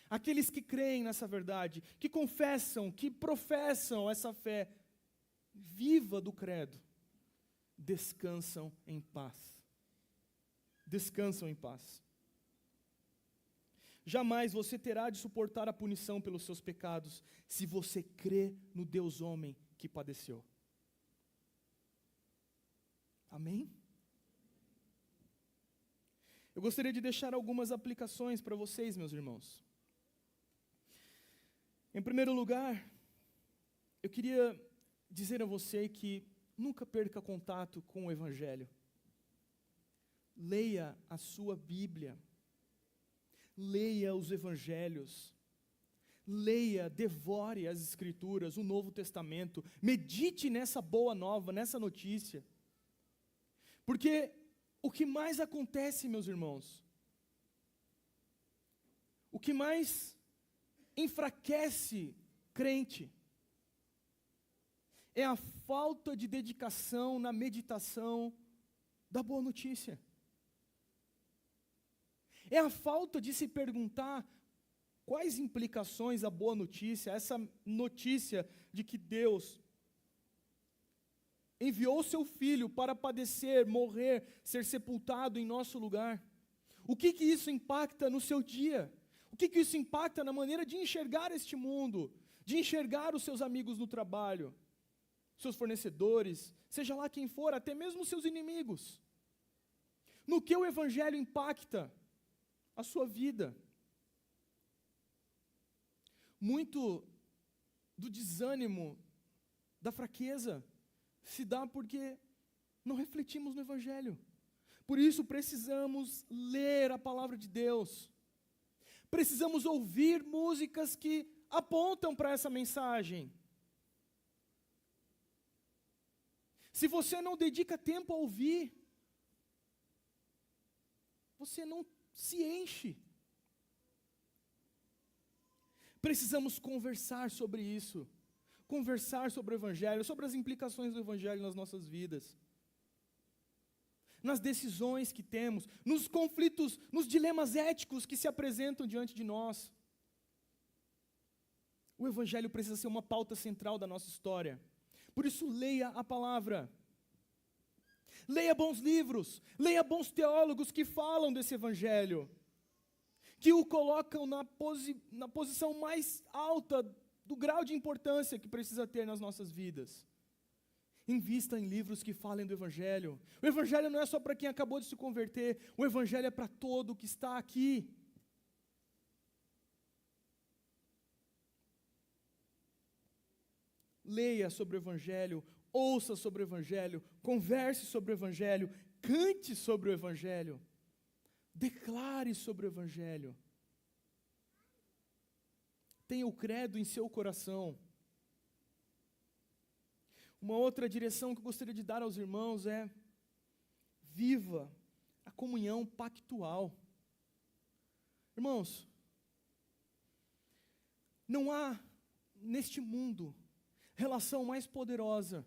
Aqueles que creem nessa verdade, que confessam, que professam essa fé viva do credo, descansam em paz. Descansam em paz. Jamais você terá de suportar a punição pelos seus pecados, se você crê no Deus homem que padeceu. Amém? Eu gostaria de deixar algumas aplicações para vocês, meus irmãos. Em primeiro lugar, eu queria dizer a você que nunca perca contato com o Evangelho. Leia a sua Bíblia. Leia os Evangelhos. Leia, devore as Escrituras, o Novo Testamento. Medite nessa boa nova, nessa notícia. Porque o que mais acontece, meus irmãos, o que mais enfraquece crente é a falta de dedicação na meditação da boa notícia. É a falta de se perguntar quais implicações a boa notícia, essa notícia de que Deus enviou seu Filho para padecer, morrer, ser sepultado em nosso lugar. O que isso impacta no seu dia? O que isso impacta na maneira de enxergar este mundo, de enxergar os seus amigos no trabalho, seus fornecedores, seja lá quem for, até mesmo seus inimigos? No que o Evangelho impacta a sua vida? Muito do desânimo, da fraqueza, se dá porque não refletimos no Evangelho. Por isso precisamos ler a palavra de Deus. Precisamos ouvir músicas que apontam para essa mensagem. Se você não dedica tempo a ouvir, você não se enche. Precisamos conversar sobre isso. Conversar sobre o Evangelho, sobre as implicações do Evangelho nas nossas vidas. Nas decisões que temos, nos conflitos, nos dilemas éticos que se apresentam diante de nós. O Evangelho precisa ser uma pauta central da nossa história. Por isso, leia a palavra. Leia bons livros, leia bons teólogos que falam desse Evangelho, que o colocam na posição mais alta do grau de importância que precisa ter nas nossas vidas. Invista em livros que falem do Evangelho. O Evangelho não é só para quem acabou de se converter, o Evangelho é para todo que está aqui. Leia sobre o Evangelho, ouça sobre o Evangelho, converse sobre o Evangelho, cante sobre o Evangelho, declare sobre o Evangelho. Tenha o credo em seu coração. Uma outra direção que eu gostaria de dar aos irmãos é: viva a comunhão pactual. Irmãos, não há neste mundo relação mais poderosa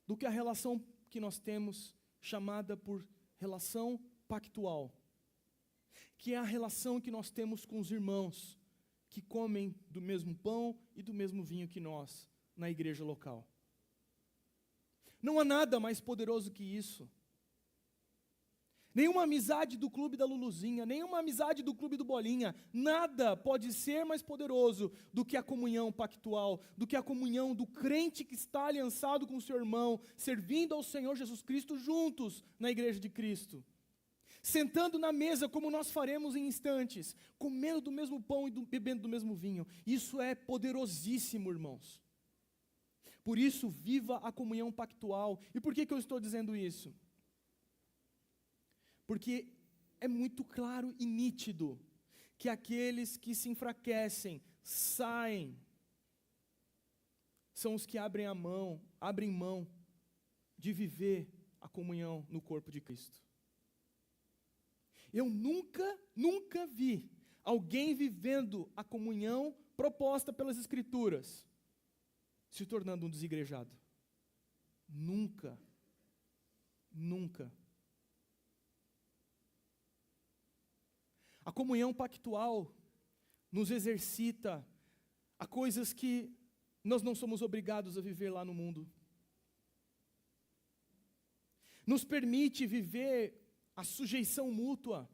do que a relação que nós temos, chamada por relação pactual, que é a relação que nós temos com os irmãos que comem do mesmo pão e do mesmo vinho que nós, na igreja local. Não há nada mais poderoso que isso. Nenhuma amizade do clube da Luluzinha, nenhuma amizade do clube do Bolinha, nada pode ser mais poderoso do que a comunhão pactual, do que a comunhão do crente que está aliançado com o seu irmão, servindo ao Senhor Jesus Cristo juntos na igreja de Cristo. Sentando na mesa como nós faremos em instantes, comendo do mesmo pão e bebendo do mesmo vinho. Isso é poderosíssimo, irmãos. Por isso, viva a comunhão pactual. E por que eu estou dizendo isso? Porque é muito claro e nítido que aqueles que se enfraquecem, saem, são os que abrem mão de viver a comunhão no corpo de Cristo. Eu nunca vi alguém vivendo a comunhão proposta pelas Escrituras se tornando um desigrejado. Nunca. A comunhão pactual nos exercita a coisas que nós não somos obrigados a viver lá no mundo. Nos permite viver a sujeição mútua.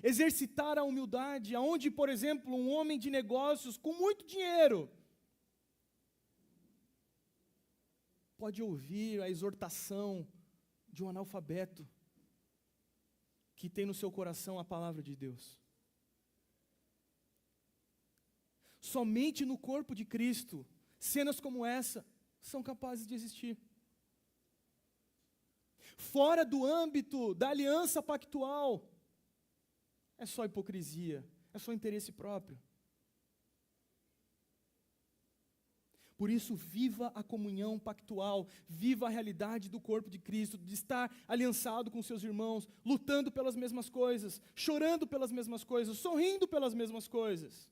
Exercitar a humildade, aonde, por exemplo, um homem de negócios com muito dinheiro pode ouvir a exortação de um analfabeto que tem no seu coração a palavra de Deus. Somente no corpo de Cristo, cenas como essa são capazes de existir. Fora do âmbito da aliança pactual, é só hipocrisia, é só interesse próprio. Por isso, viva a comunhão pactual, viva a realidade do corpo de Cristo, de estar aliançado com seus irmãos, lutando pelas mesmas coisas, chorando pelas mesmas coisas, sorrindo pelas mesmas coisas.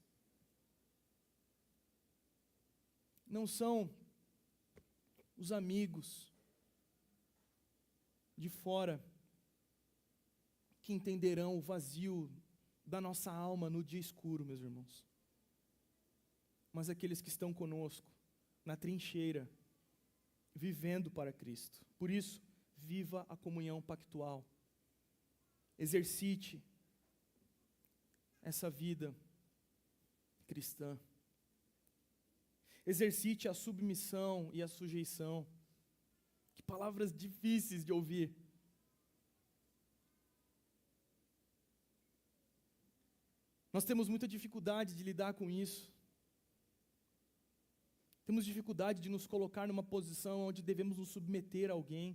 Não são os amigos de fora que entenderão o vazio da nossa alma no dia escuro, meus irmãos. Mas aqueles que estão conosco, na trincheira, vivendo para Cristo. Por isso, viva a comunhão pactual. Exercite essa vida cristã. Exercite a submissão e a sujeição. Que palavras difíceis de ouvir. Nós temos muita dificuldade de lidar com isso. Temos dificuldade de nos colocar numa posição onde devemos nos submeter a alguém,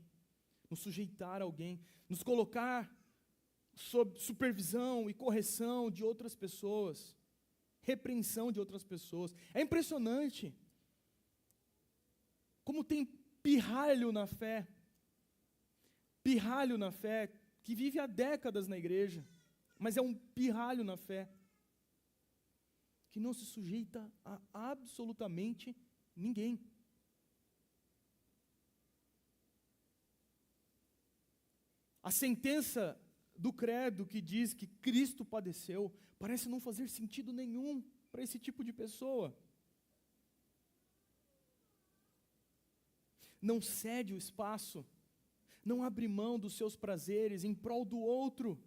nos sujeitar a alguém, nos colocar sob supervisão e correção de outras pessoas, repreensão de outras pessoas. É impressionante como tem pirralho na fé, que vive há décadas na igreja, mas é um pirralho na fé, que não se sujeita a absolutamente ninguém. A sentença do credo que diz que Cristo padeceu parece não fazer sentido nenhum para esse tipo de pessoa. Não cede o espaço, não abre mão dos seus prazeres em prol do outro.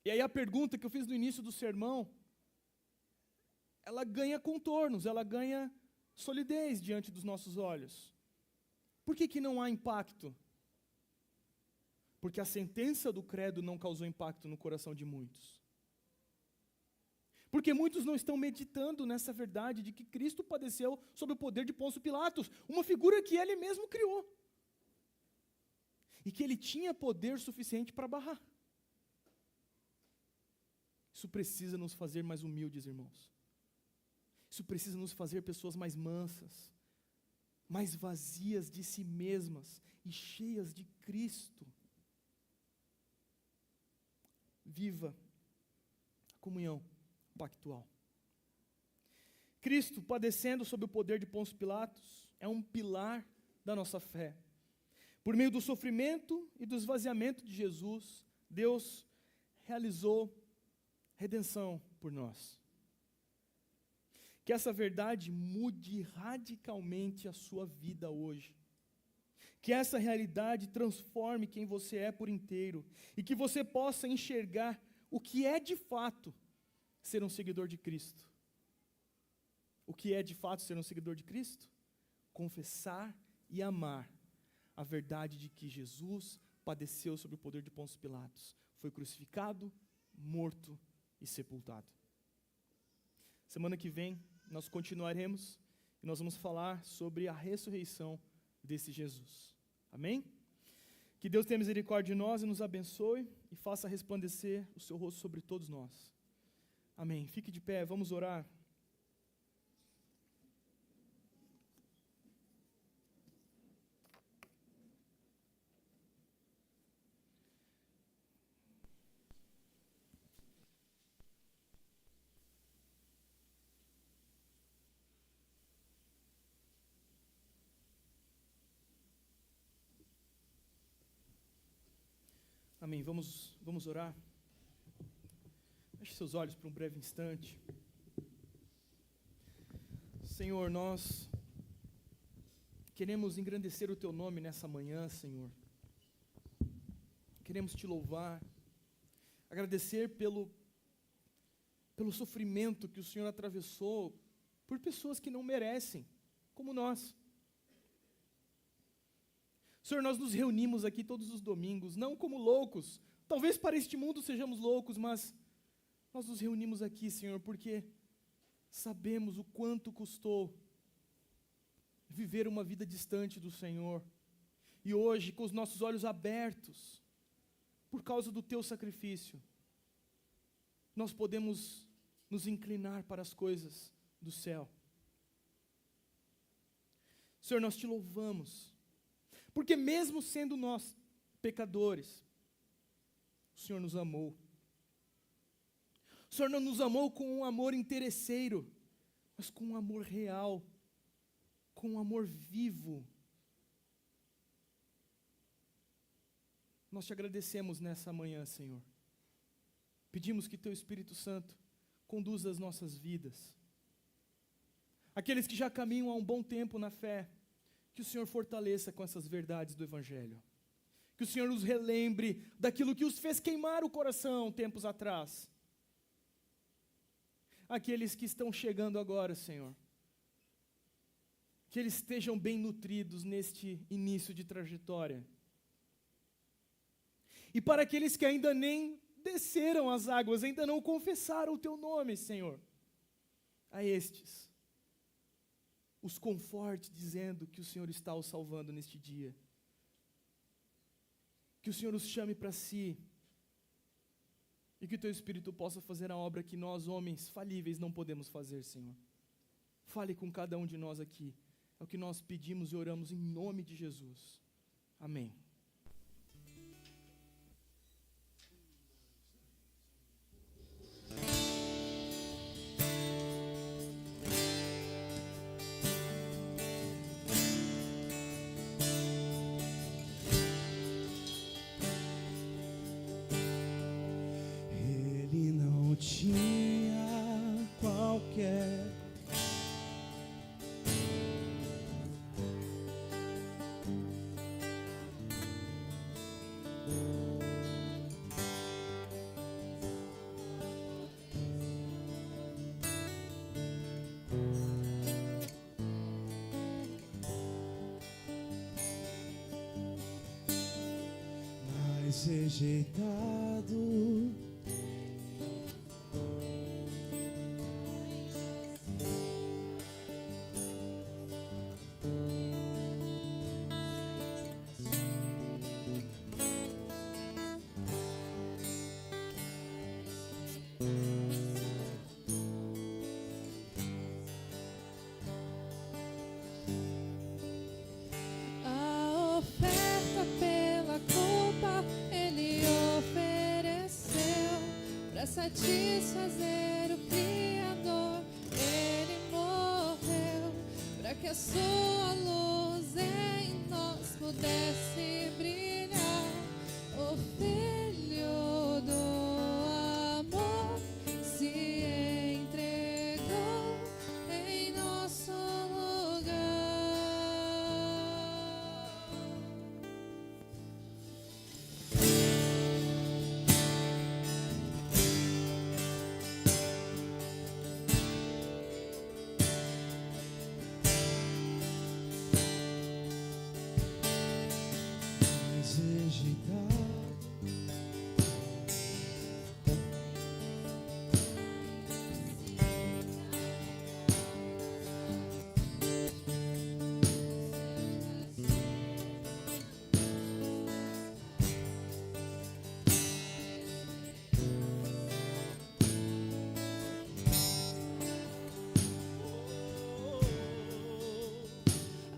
E aí a pergunta que eu fiz no início do sermão, ela ganha contornos, ela ganha solidez diante dos nossos olhos. Por que não há impacto? Porque a sentença do credo não causou impacto no coração de muitos. Porque muitos não estão meditando nessa verdade de que Cristo padeceu sob o poder de Pôncio Pilatos, uma figura que ele mesmo criou. E que ele tinha poder suficiente para barrar. Isso precisa nos fazer mais humildes, irmãos. Isso precisa nos fazer pessoas mais mansas, mais vazias de si mesmas e cheias de Cristo. Viva a comunhão pactual. Cristo, padecendo sob o poder de Pôncio Pilatos, é um pilar da nossa fé. Por meio do sofrimento e do esvaziamento de Jesus, Deus realizou redenção por nós. Que essa verdade mude radicalmente a sua vida hoje. Que essa realidade transforme quem você é por inteiro. E que você possa enxergar o que é de fato ser um seguidor de Cristo. O que é de fato ser um seguidor de Cristo? Confessar e amar a verdade de que Jesus padeceu sob o poder de Pôncio Pilatos. Foi crucificado, morto e sepultado. Semana que vem nós continuaremos e nós vamos falar sobre a ressurreição desse Jesus. Amém? Que Deus tenha misericórdia de nós e nos abençoe e faça resplandecer o seu rosto sobre todos nós. Amém. Fique de pé, vamos orar. Amém. Vamos orar. Feche seus olhos por um breve instante. Senhor, nós queremos engrandecer o Teu nome nessa manhã, Senhor. Queremos Te louvar, agradecer pelo sofrimento que o Senhor atravessou por pessoas que não merecem, como nós. Senhor, nós nos reunimos aqui todos os domingos, não como loucos, talvez para este mundo sejamos loucos, mas nós nos reunimos aqui, Senhor, porque sabemos o quanto custou viver uma vida distante do Senhor. E hoje, com os nossos olhos abertos, por causa do Teu sacrifício, nós podemos nos inclinar para as coisas do céu. Senhor, nós Te louvamos, porque mesmo sendo nós pecadores, o Senhor nos amou. O Senhor não nos amou com um amor interesseiro, mas com um amor real, com um amor vivo. Nós Te agradecemos nessa manhã, Senhor. Pedimos que Teu Espírito Santo conduza as nossas vidas. Aqueles que já caminham há um bom tempo na fé, que o Senhor fortaleça com essas verdades do Evangelho. Que o Senhor nos relembre daquilo que os fez queimar o coração tempos atrás. Aqueles que estão chegando agora, Senhor, que eles estejam bem nutridos neste início de trajetória. E para aqueles que ainda nem desceram as águas, ainda não confessaram o Teu nome, Senhor, a estes, os conforte dizendo que o Senhor está os salvando neste dia. Que o Senhor os chame para si e que o Teu Espírito possa fazer a obra que nós, homens falíveis, não podemos fazer, Senhor. Fale com cada um de nós aqui. É o que nós pedimos e oramos em nome de Jesus. Amém. Ele não tinha qualquer mas rejeitado. A oferta pela culpa ele ofereceu para satisfazer o Criador. Ele morreu para que a sua luz em nós pudesse brilhar. O Filho do amor se entregou em nosso lugar. Mas rejeitado.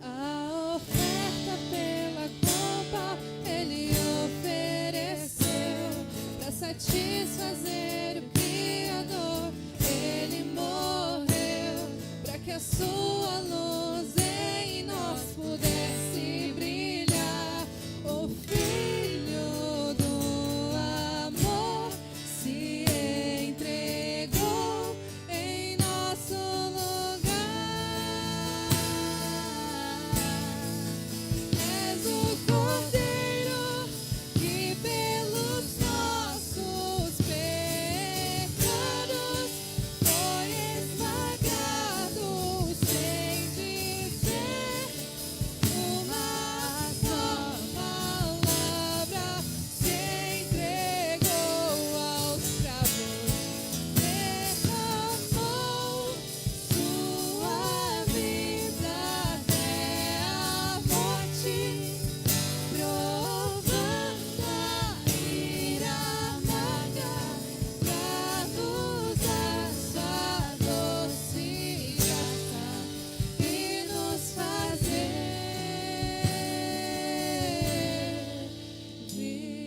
A oferta pela culpa ele ofereceu para satisfazer o Criador. Ele morreu para que a sua luz em nós pudesse brilhar. O Filho do amor se entregou em nosso lugar. És o Cordeiro que pelos nossos pecados foi esmagado, sem dizer uma só palavra. Se entregou aos cravos, derramou sua vida até a morte, provando a ira amarga pra nos dar sua doce graça e nos fazer viver.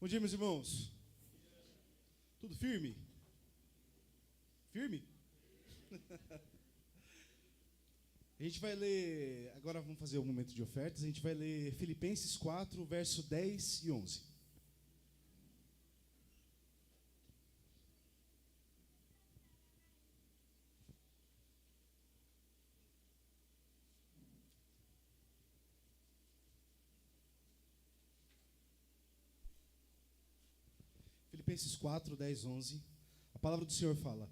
Bom dia, meus irmãos. Tudo firme? Firme? A gente vai ler, agora vamos fazer um momento de ofertas, a gente vai ler Filipenses 4, verso 10 e 11. Filipenses 4, 10, 11. A palavra do Senhor fala: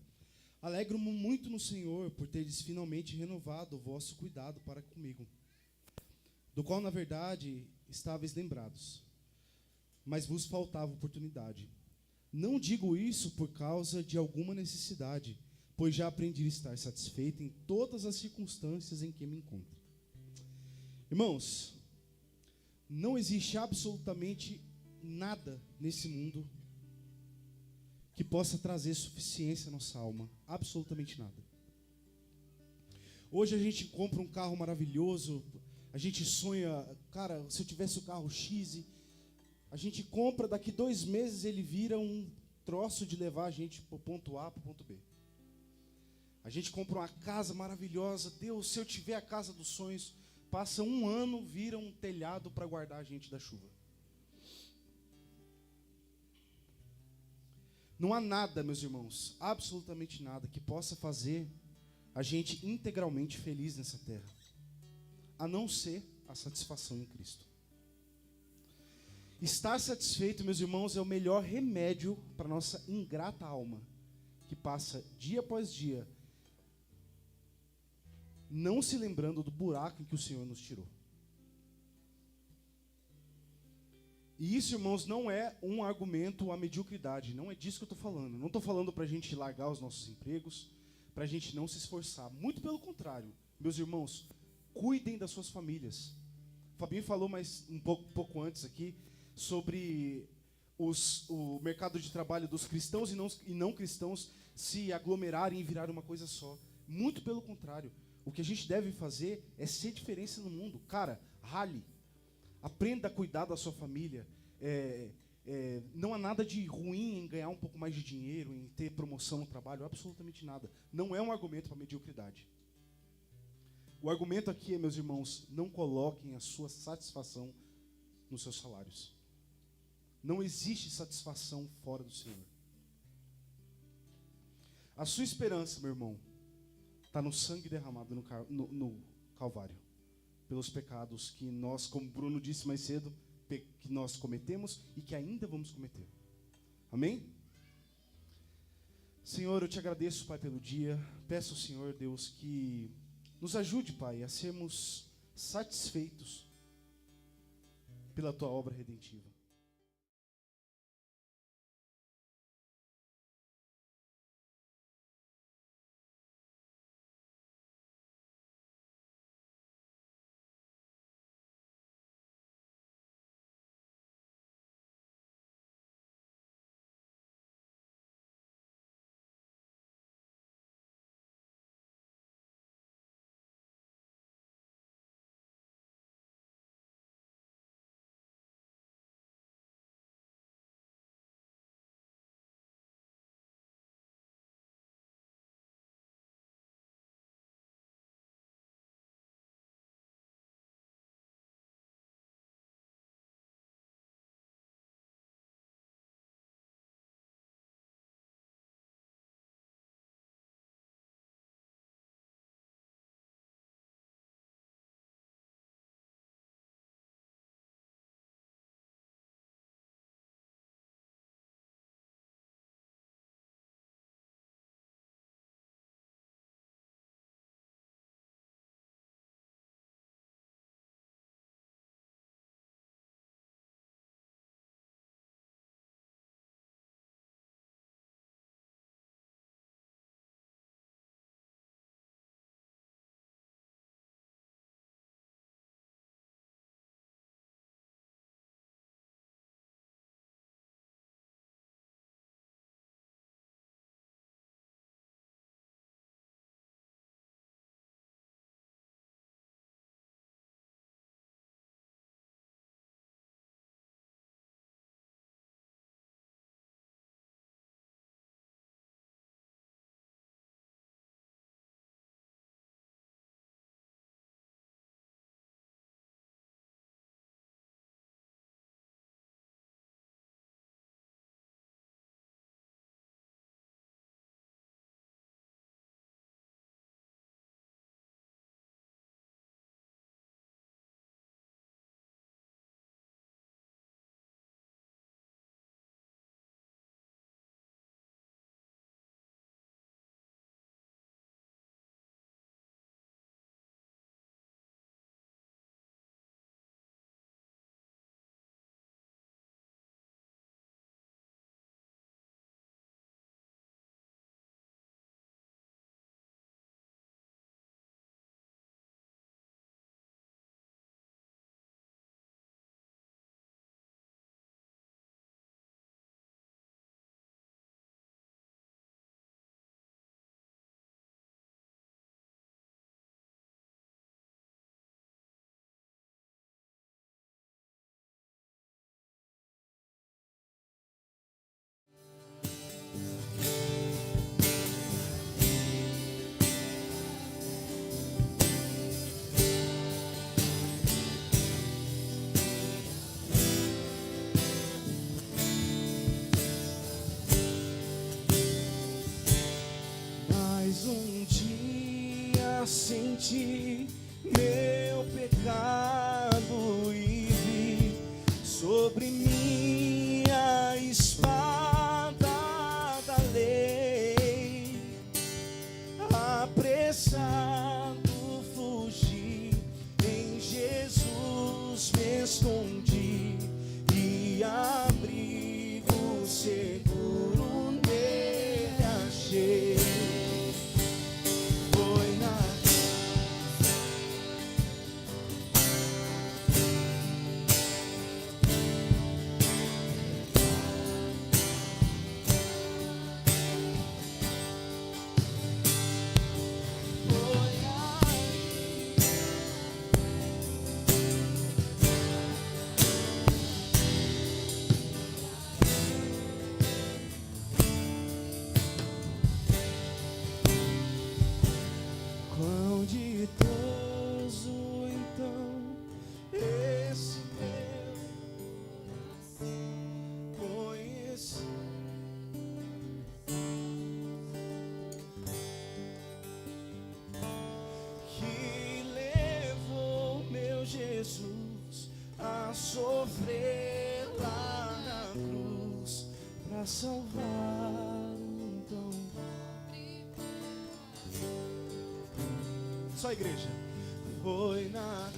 Alegro-me muito no Senhor por teres finalmente renovado o vosso cuidado para comigo, do qual, na verdade, estáveis lembrados, mas vos faltava oportunidade. Não digo isso por causa de alguma necessidade, pois já aprendi a estar satisfeito em todas as circunstâncias em que me encontro. Irmãos, não existe absolutamente nada nesse mundo que possa trazer suficiência à nossa alma. Absolutamente nada. Hoje a gente compra um carro maravilhoso, a gente sonha, cara, se eu tivesse o carro X, a gente compra, daqui 2 meses ele vira um troço de levar a gente para o ponto A para o ponto B. A gente compra uma casa maravilhosa. Deus, se eu tiver a casa dos sonhos, passa um ano, vira um telhado para guardar a gente da chuva. Não há nada, meus irmãos, absolutamente nada que possa fazer a gente integralmente feliz nessa terra, a não ser a satisfação em Cristo. Estar satisfeito, meus irmãos, é o melhor remédio para a nossa ingrata alma, que passa dia após dia não se lembrando do buraco em que o Senhor nos tirou. E isso, irmãos, não é um argumento à mediocridade, não é disso que eu estou falando. Não estou falando para a gente largar os nossos empregos, para a gente não se esforçar. Muito pelo contrário, meus irmãos, cuidem das suas famílias. O Fabinho falou mais um pouco antes aqui sobre o mercado de trabalho dos cristãos e não cristãos se aglomerarem e virarem uma coisa só. Muito pelo contrário. O que a gente deve fazer é ser diferença no mundo. Cara, rale. Aprenda a cuidar da sua família. Não há nada de ruim em ganhar um pouco mais de dinheiro, em ter promoção no trabalho, absolutamente nada. Não é um argumento para mediocridade. O argumento aqui é, meus irmãos, não coloquem a sua satisfação nos seus salários. Não existe satisfação fora do Senhor. A sua esperança, meu irmão, está no sangue derramado no Calvário, pelos pecados que nós, como Bruno disse mais cedo, que nós cometemos e que ainda vamos cometer. Amém? Senhor, eu te agradeço, Pai, pelo dia. Peço ao Senhor, Deus, que nos ajude, Pai, a sermos satisfeitos pela tua obra redentiva. Mais um dia senti meu pecado e vi sobre minha espada da lei, apressado fugi, em Jesus me escondi e abrigo seguro nele achei. Foi na quão ditoso então esse meu conheci. Que levou meu Jesus a sofrer lá na cruz pra salvar um tão. Só a igreja. Foi na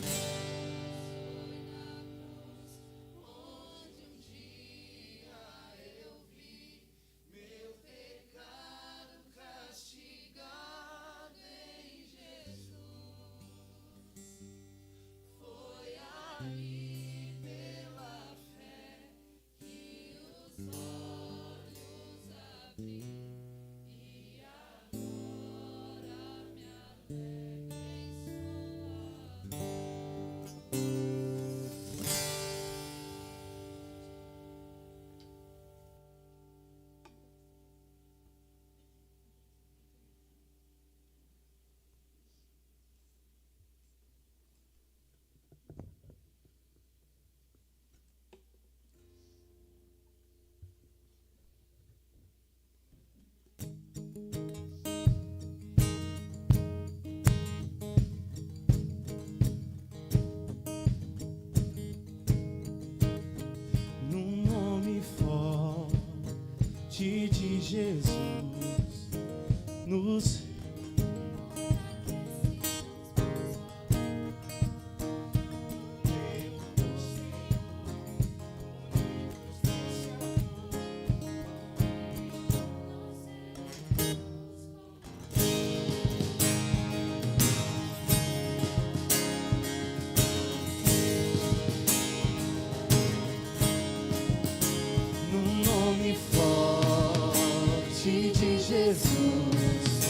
de Jesus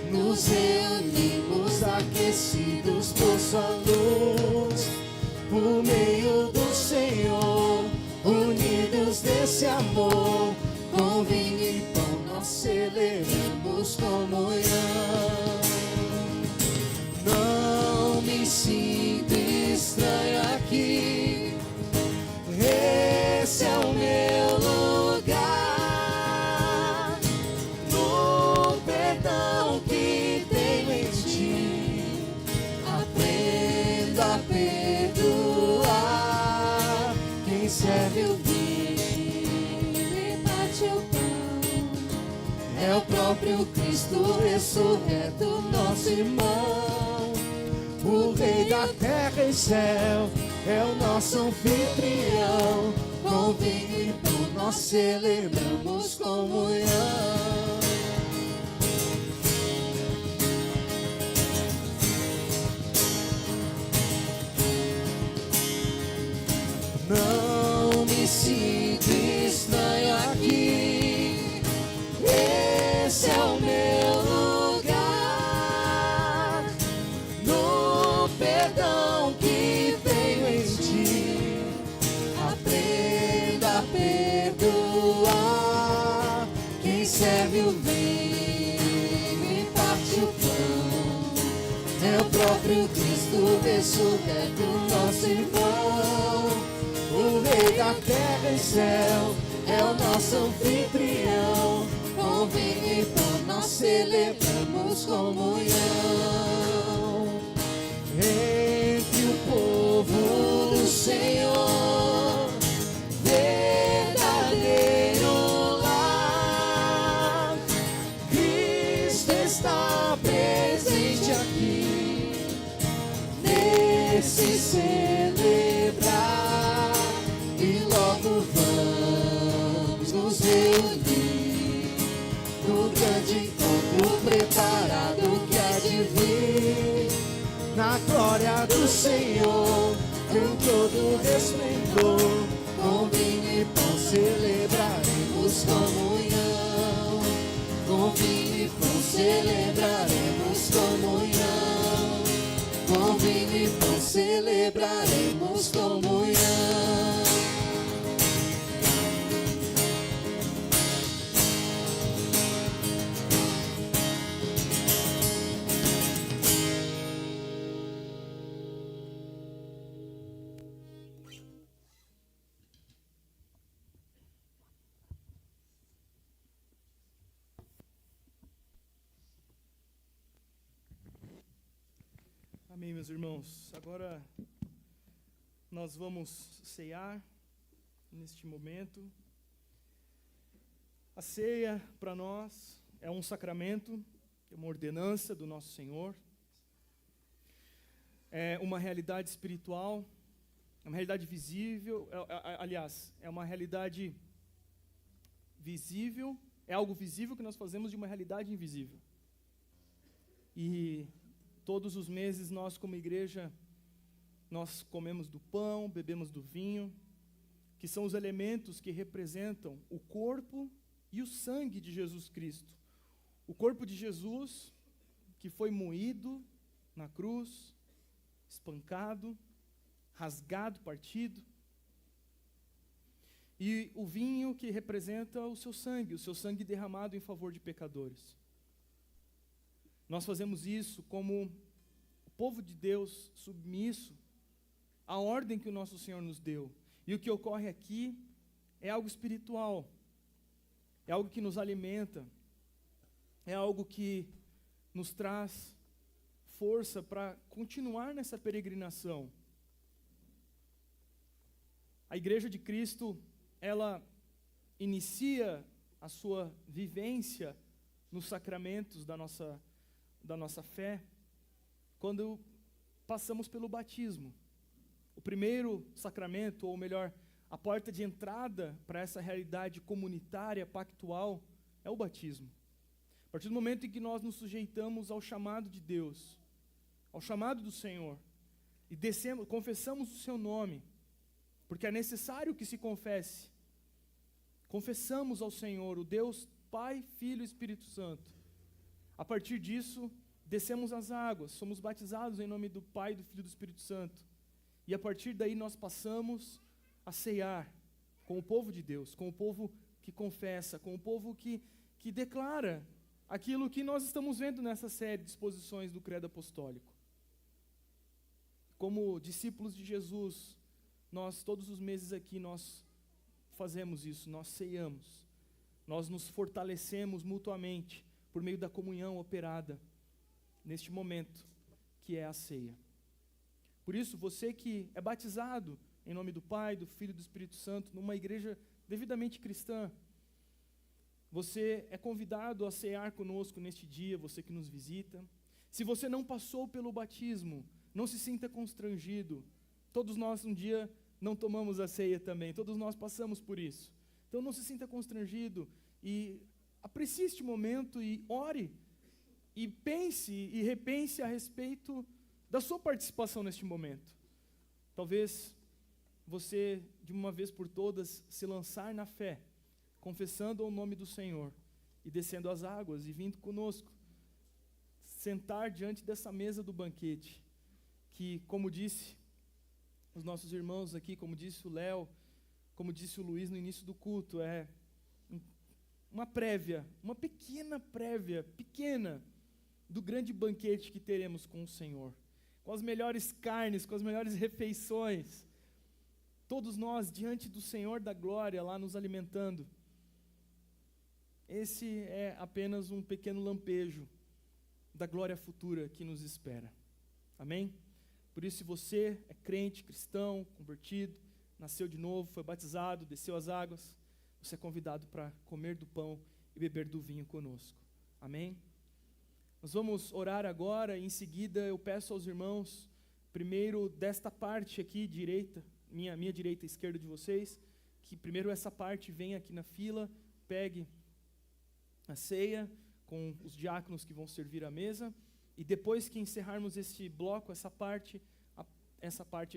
nos reunimos aquecidos por sua luz, por meio do Senhor, unidos desse amor, com vinho e pão nós celebramos comunhão. Não me sinto estranho aqui, esse é o meu lugar, no perdão que tenho em ti, aprendo a perdoar. Quem serve o vinho e bate o pão é o próprio Cristo ressurreto, nosso irmão. O Rei da terra e céu é o nosso anfitrião, com vinho e pão nós celebramos comunhão. Não me sinto estranho aqui, esse é o meu lugar, no perdão que tenho em ti, aprenda a perdoar. Quem serve o vinho e parte o pão é o próprio Cristo ressurreto, nosso irmão. O Rei da terra e céu é o nosso anfitrião, com Com vinho e pão nós celebramos comunhão. Entre o povo do Senhor, verdadeiro lar. Cristo está presente aqui, nesse celebrar, e logo vamos nos reunir no grande encontro preparado que há de vir. Na glória do Senhor, com todo resplendor, com vinho e pão celebraremos comunhão. Com vinho e pão celebraremos comunhão. Com vinho e pão celebraremos comunhão. Amém, meus irmãos. Agora nós vamos ceiar neste momento. A ceia, para nós, é um sacramento, é uma ordenança do nosso Senhor. É uma realidade espiritual, é uma realidade visível, aliás, é uma realidade visível, é algo visível que nós fazemos de uma realidade invisível. E todos os meses nós, como igreja, nós comemos do pão, bebemos do vinho, que são os elementos que representam o corpo e o sangue de Jesus Cristo. O corpo de Jesus, que foi moído na cruz, espancado, rasgado, partido. E o vinho que representa o seu sangue derramado em favor de pecadores. Nós fazemos isso como o povo de Deus submisso à ordem que o nosso Senhor nos deu. E o que ocorre aqui é algo espiritual, é algo que nos alimenta, é algo que nos traz força para continuar nessa peregrinação. A Igreja de Cristo, ela inicia a sua vivência nos sacramentos da nossa fé, quando passamos pelo batismo. O primeiro sacramento, ou melhor, a porta de entrada para essa realidade comunitária, pactual, é o batismo. A partir do momento em que nós nos sujeitamos ao chamado de Deus, ao chamado do Senhor, e confessamos o seu nome, porque é necessário que se confesse. Confessamos ao Senhor, o Deus Pai, Filho e Espírito Santo. A partir disso, descemos as águas, somos batizados em nome do Pai, do Filho e do Espírito Santo. E a partir daí nós passamos a ceiar com o povo de Deus, com o povo que confessa, com o povo que declara aquilo que nós estamos vendo nessa série de exposições do Credo Apostólico. Como discípulos de Jesus, nós todos os meses aqui nós fazemos isso, nós ceiamos, nós nos fortalecemos mutuamente por meio da comunhão operada neste momento que é a ceia. Por isso, você que é batizado em nome do Pai, do Filho e do Espírito Santo, numa igreja devidamente cristã, você é convidado a cear conosco neste dia, você que nos visita. Se você não passou pelo batismo, não se sinta constrangido. Todos nós um dia não tomamos a ceia também, todos nós passamos por isso. Então não se sinta constrangido e aprecie este momento e ore, e pense e repense a respeito da sua participação neste momento. Talvez você, de uma vez por todas, se lançar na fé, confessando o nome do Senhor, e descendo as águas, e vindo conosco, sentar diante dessa mesa do banquete, que, como disse os nossos irmãos aqui, como disse o Léo, como disse o Luiz no início do culto, é uma prévia, uma pequena prévia, pequena, do grande banquete que teremos com o Senhor, com as melhores carnes, com as melhores refeições, todos nós diante do Senhor da glória, lá nos alimentando. esse é apenas um pequeno lampejo da glória futura que nos espera. Amém? Por isso, se você é crente, cristão, convertido, nasceu de novo, foi batizado, desceu as águas, você é convidado para comer do pão e beber do vinho conosco. Amém? Nós vamos orar agora e em seguida eu peço aos irmãos, primeiro desta parte aqui, direita, minha direita e esquerda de vocês, que primeiro essa parte venha aqui na fila, pegue a ceia com os diáconos que vão servir a mesa, e depois que encerrarmos este bloco, essa parte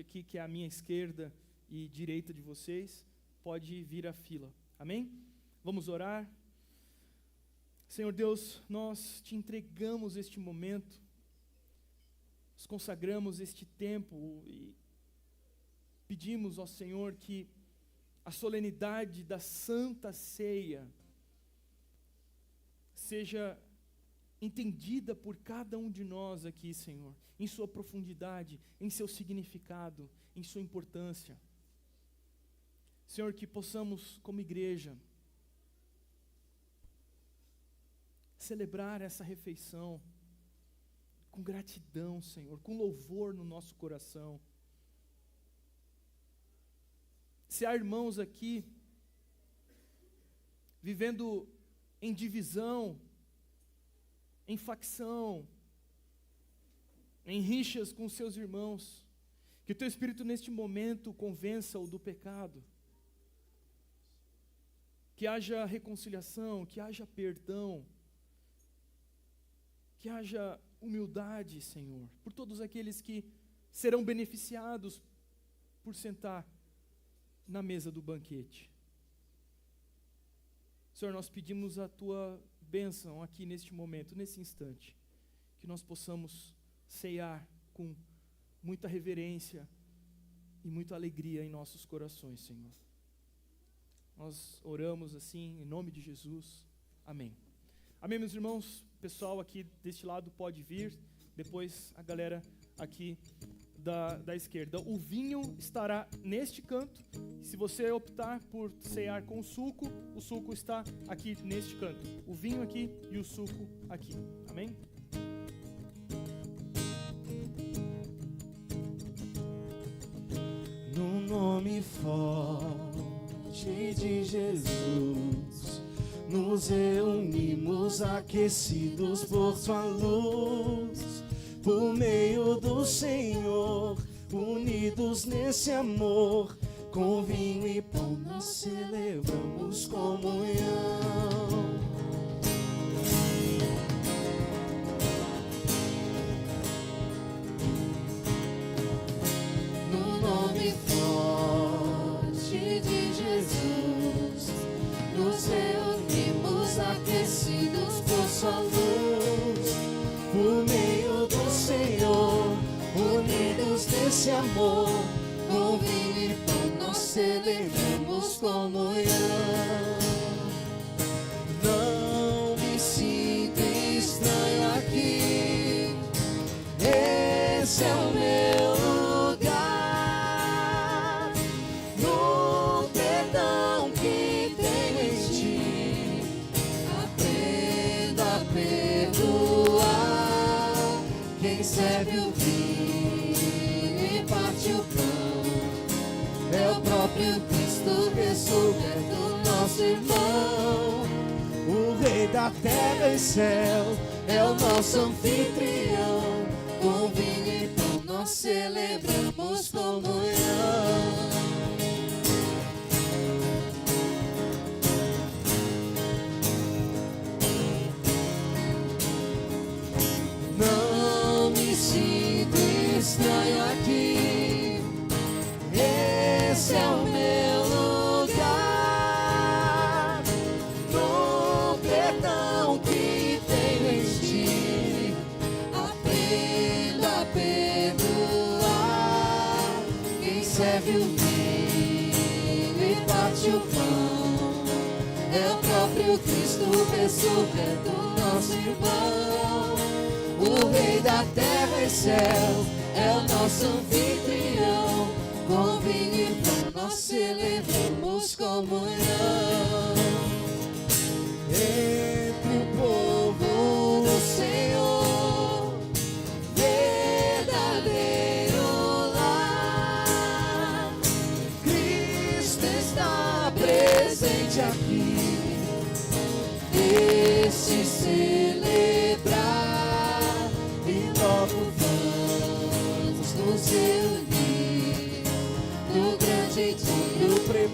aqui que é a minha esquerda e direita de vocês, pode vir à fila. Amém? Vamos orar. Senhor Deus, nós te entregamos este momento, nós consagramos este tempo e pedimos ao Senhor que a solenidade da Santa Ceia seja entendida por cada um de nós aqui, Senhor, em sua profundidade, em seu significado, em sua importância. Senhor, que possamos, como igreja, celebrar essa refeição com gratidão, Senhor, com louvor no nosso coração. Se há irmãos aqui vivendo em divisão, em facção, em rixas com seus irmãos, que o teu Espírito neste momento convença-o do pecado, que haja reconciliação, que haja perdão, que haja humildade, Senhor, por todos aqueles que serão beneficiados por sentar na mesa do banquete. Senhor, nós pedimos a tua bênção aqui neste momento, nesse instante, que nós possamos ceiar com muita reverência e muita alegria em nossos corações, Senhor. Nós oramos assim, em nome de Jesus. Amém. Amém, meus irmãos. O pessoal aqui deste lado pode vir, depois a galera aqui da esquerda. O vinho estará neste canto. Se você optar por cear com o suco está aqui neste canto. O vinho aqui e o suco aqui. Amém? No nome forte de Jesus, nos reunimos aquecidos por sua luz, por meio do Senhor, unidos nesse amor, com vinho e pão nós celebramos comunhão. No nome forte de Jesus, nos reunimos aquecidos por sua luz, por meio do Senhor, unidos nesse amor, com vinho e pão nós celebramos comunhão. Não me sinto estranho aqui, esse é o meu lugar, no perdão que tenho em ti, aprenda a perdoar. Quem serve o vinho e parte o pão é o próprio Cristo ressurreto, nosso irmão. O Rei da terra e céu é o nosso anfitrião, com vinho e pão nós celebramos comunhão. Não me sinto estranho aqui, esse é o meu lugar, no perdão que tenho em ti, aprenda a perdoar. Quem serve o vinho e parte o pão é o próprio Cristo ressurreto, nosso irmão. O Rei da terra e céu é o nosso anfitrião, com vinho e pão nós celebramos comunhão.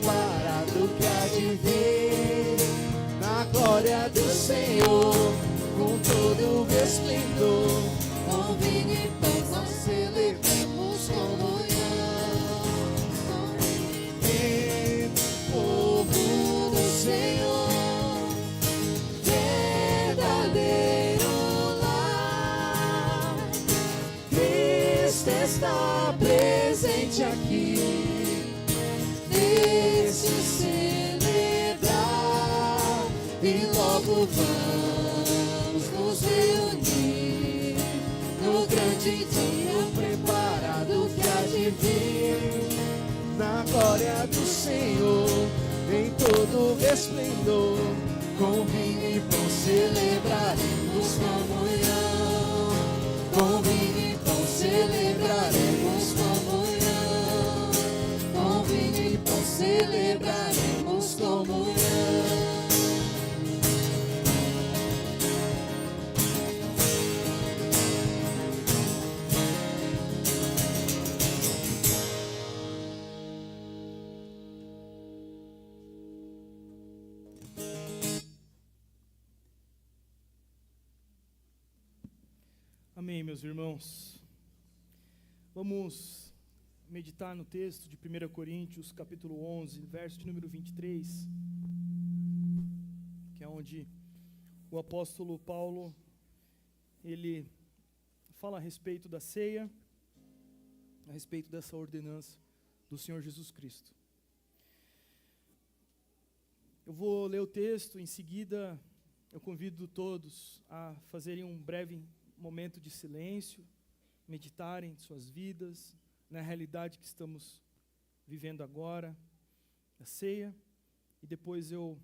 preparado que há de vir. Na glória do Senhor, com todo o esplendor, Com vinho e pão nós celebramos comunhão. e povo do Senhor, verdadeiro lar. Cristo está presente aqui, nesse celebrar, e logo vamos nos reunir no grande dia preparado que há de vir. Na glória do Senhor, em todo o esplendor, com vinho e pão celebraremos comunhão. Com vinho e pão celebraremos comunhão. Com vinho e pão celebraremos comunhão. Amém, meus irmãos. Vamos meditar no texto de 1 Coríntios, capítulo 11, verso de número 23, que é onde o apóstolo Paulo, ele fala a respeito da ceia, a respeito dessa ordenança do Senhor Jesus Cristo. Eu vou ler o texto, em seguida eu convido todos a fazerem um breve momento de silêncio, meditarem suas vidas, na realidade que estamos vivendo agora, a ceia, e depois eu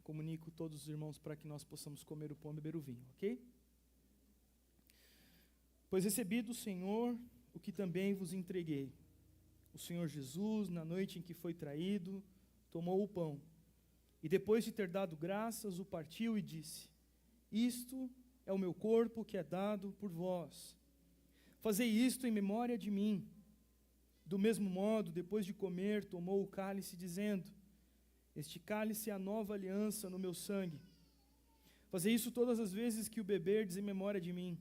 comunico todos os irmãos para que nós possamos comer o pão e beber o vinho, ok? Pois recebi do Senhor o que também vos entreguei. O Senhor Jesus, na noite em que foi traído, tomou o pão, e depois de ter dado graças, o partiu e disse: Isto é o meu corpo que é dado por vós. Fazei isto em memória de mim. Do mesmo modo, depois de comer, tomou o cálice, dizendo: Este cálice é a nova aliança no meu sangue. Fazei isso todas as vezes que o beberdes em memória de mim.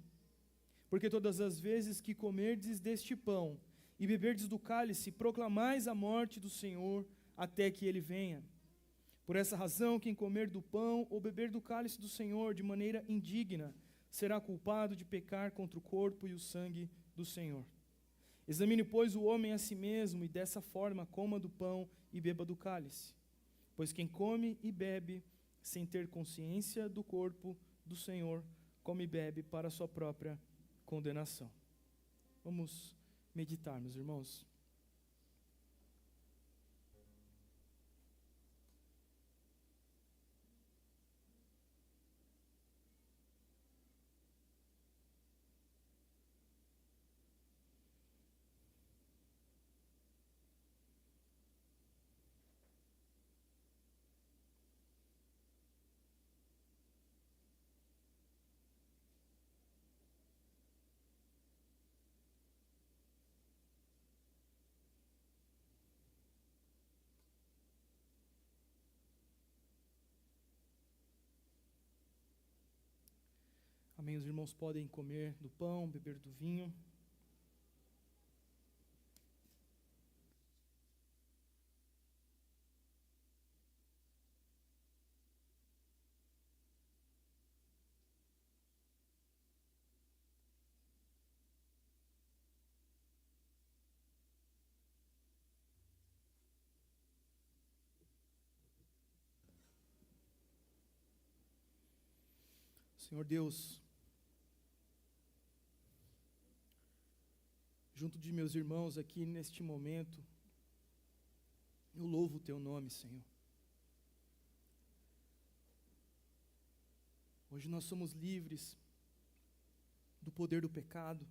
Porque todas as vezes que comerdes deste pão e beberdes do cálice, proclamais a morte do Senhor até que ele venha. Por essa razão, quem comer do pão ou beber do cálice do Senhor de maneira indigna, será culpado de pecar contra o corpo e o sangue do Senhor. Examine, pois, o homem a si mesmo, e dessa forma coma do pão e beba do cálice. Pois quem come e bebe, sem ter consciência do corpo do Senhor, come e bebe para a sua própria condenação. Vamos meditar, meus irmãos. Amém, os irmãos podem comer do pão, beber do vinho. Senhor Deus, junto de meus irmãos aqui neste momento, eu louvo o teu nome, Senhor. Hoje nós somos livres do poder do pecado.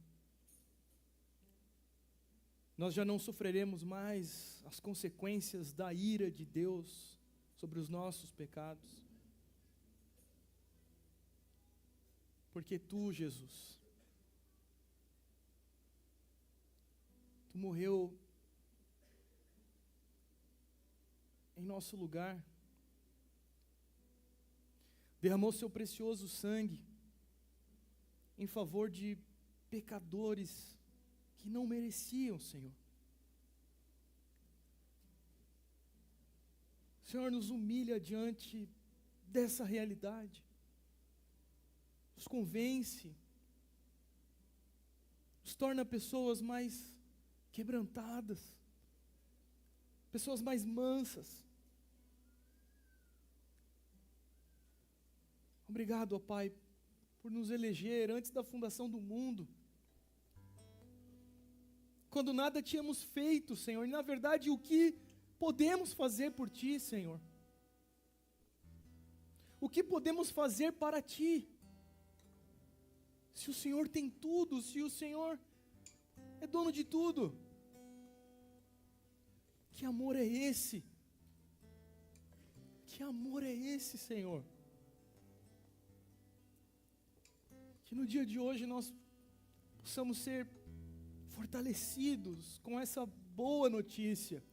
Nós já não sofreremos mais as consequências da ira de Deus sobre os nossos pecados. Porque tu, Jesus, tu morreu em nosso lugar, derramou seu precioso sangue em favor de pecadores que não mereciam, Senhor. O Senhor nos humilha diante dessa realidade, nos convence, nos torna pessoas mais quebrantadas, pessoas mais mansas. Obrigado, ó Pai, por nos eleger antes da fundação do mundo, quando nada tínhamos feito, Senhor, e na verdade o que podemos fazer por Ti, Senhor? O que podemos fazer para Ti? Se o Senhor tem tudo, se o Senhor é dono de tudo, que amor é esse? Que amor é esse, Senhor? Que no dia de hoje nós possamos ser fortalecidos com essa boa notícia,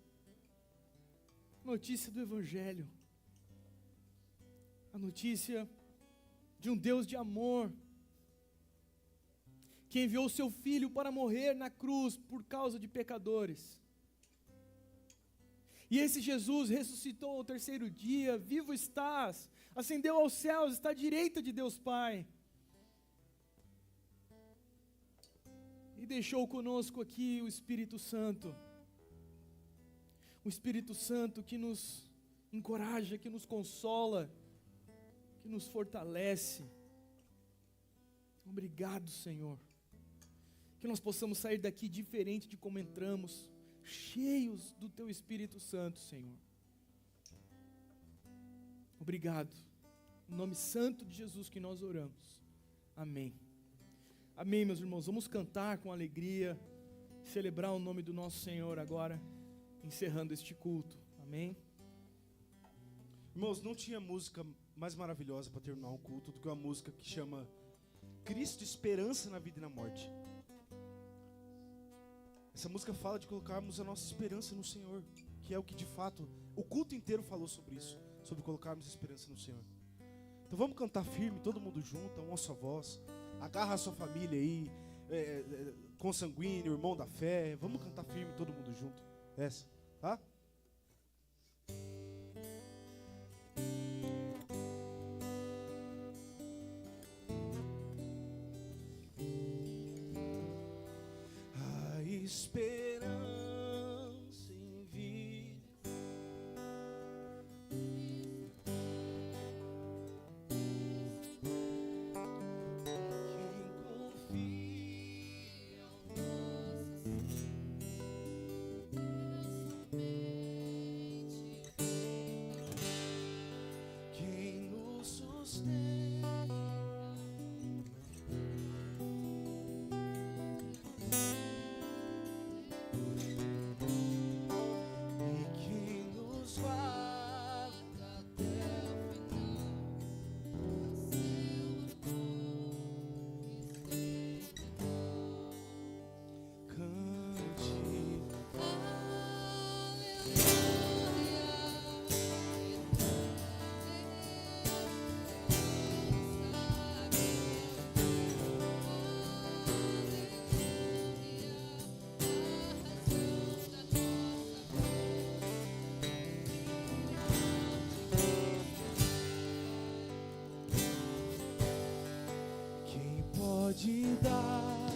notícia do Evangelho, a notícia de um Deus de amor, que enviou o seu Filho para morrer na cruz por causa de pecadores. E esse Jesus ressuscitou ao terceiro dia, vivo estás, ascendeu aos céus, está à direita de Deus Pai. E deixou conosco aqui o Espírito Santo. O Espírito Santo que nos encoraja, que nos consola, que nos fortalece. Obrigado, Senhor. Que nós possamos sair daqui diferente de como entramos, cheios do Teu Espírito Santo, Senhor. Obrigado. Em nome santo de Jesus que nós oramos. Amém. Amém, meus irmãos. Vamos cantar com alegria, celebrar o nome do nosso Senhor agora, encerrando este culto. Amém. Irmãos, não tinha música mais maravilhosa para terminar um culto do que uma música que chama Cristo, Esperança na Vida e na Morte. Essa música fala de colocarmos a nossa esperança no Senhor, que é o que de fato, o culto inteiro falou sobre isso, sobre colocarmos a esperança no Senhor. Então vamos cantar firme, todo mundo junto, uma só voz. Agarra a sua família aí, consanguíneo, irmão da fé. Vamos cantar firme, todo mundo junto. Essa, tá? A esperança em vida, quem nos sustenta, e quem nos guarda até o final. Cante. Quem pode dar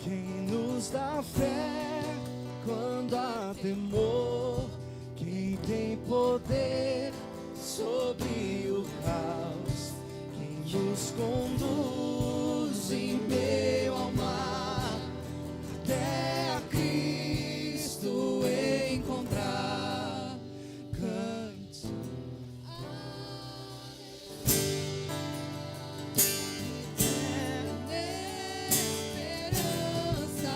quem nos dá fé quando há temor, quem tem poder sobre o caos, quem nos conduz em meio ao mar, até a Cristo encontrar. Cante. Esperança,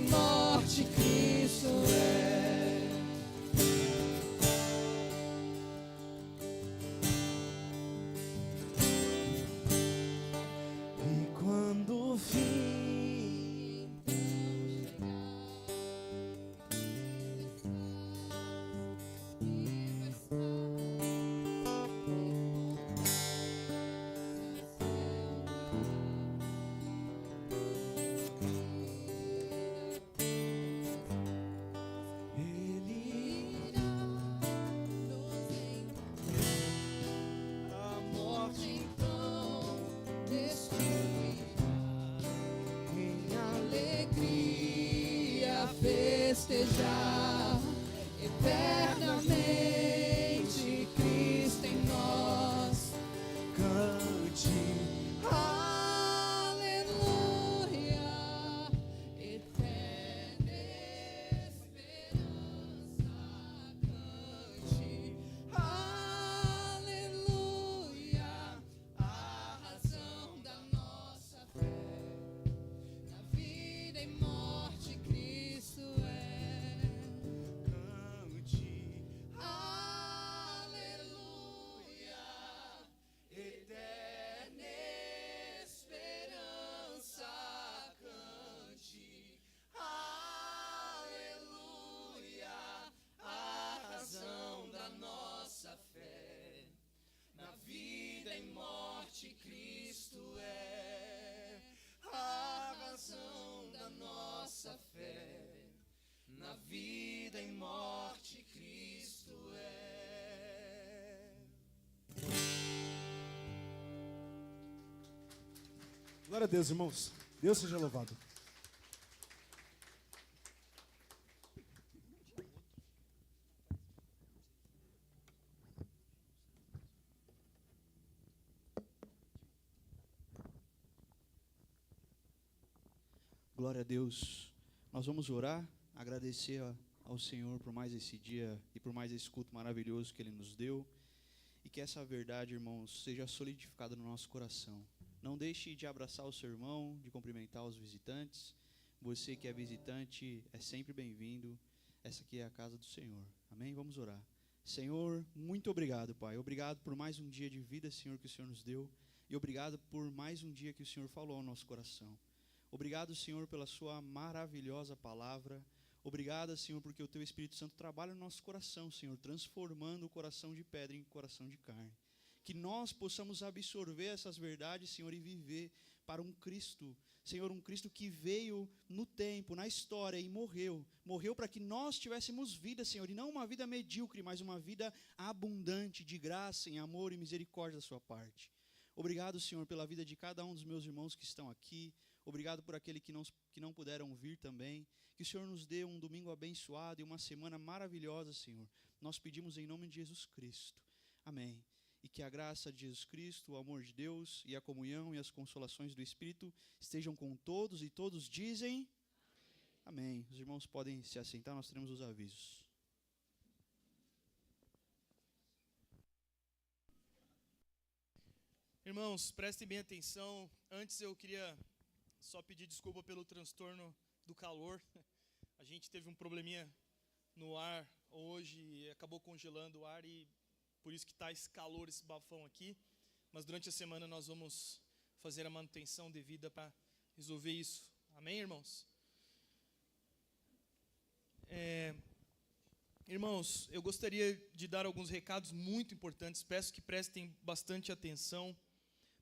em morte Cristo é. E quando o fim ele a morte Então destruirá em alegria festejar eternamente Cristo em nós. cante. Aleluia, eterna esperança cante. Aleluia, a razão da nossa fé. Na vida e morte Cristo é. Cante, Aleluia, eterna esperança cante. Aleluia, a razão da nossa fé. Na vida e morte Cristo é. A razão da nossa fé. Na vida e morte Cristo é. Glória a Deus, irmãos. Deus seja louvado. Glória a Deus. Nós vamos orar, agradecer ao Senhor por mais esse dia e por mais esse culto maravilhoso que Ele nos deu. E que essa verdade, irmãos, seja solidificada no nosso coração. Não deixe de abraçar o seu irmão, de cumprimentar os visitantes. Você que é visitante é sempre bem-vindo. Essa aqui é a casa do Senhor. Amém? Vamos orar. Senhor, muito obrigado, Pai. Obrigado por mais um dia de vida, Senhor, que o Senhor nos deu. E obrigado por mais um dia que o Senhor falou ao nosso coração. Obrigado, Senhor, pela sua maravilhosa palavra. Obrigado, Senhor, porque o teu Espírito Santo trabalha no nosso coração, Senhor, transformando o coração de pedra em coração de carne. Que nós possamos absorver essas verdades, Senhor, e viver para um Cristo, Senhor, um Cristo que veio no tempo, na história e morreu. Morreu para que nós tivéssemos vida, Senhor, e não uma vida medíocre, mas uma vida abundante de graça, em amor e misericórdia da sua parte. Obrigado, Senhor, pela vida de cada um dos meus irmãos que estão aqui. Obrigado por aqueles que não puderam vir também. Que o Senhor nos dê um domingo abençoado e uma semana maravilhosa, Senhor. Nós pedimos em nome de Jesus Cristo. Amém. E que a graça de Jesus Cristo, o amor de Deus e a comunhão e as consolações do Espírito estejam com todos e todos dizem amém. Os irmãos podem se assentar, nós teremos os avisos. Irmãos, prestem bem atenção. Antes eu queria só pedir desculpa pelo transtorno do calor. A gente teve um probleminha no ar hoje e acabou congelando o ar e por isso que está esse calor, esse bafão aqui. Mas durante a semana nós vamos fazer a manutenção devida para resolver isso. Amém, irmãos? Irmãos, eu gostaria de dar alguns recados muito importantes. Peço que prestem bastante atenção.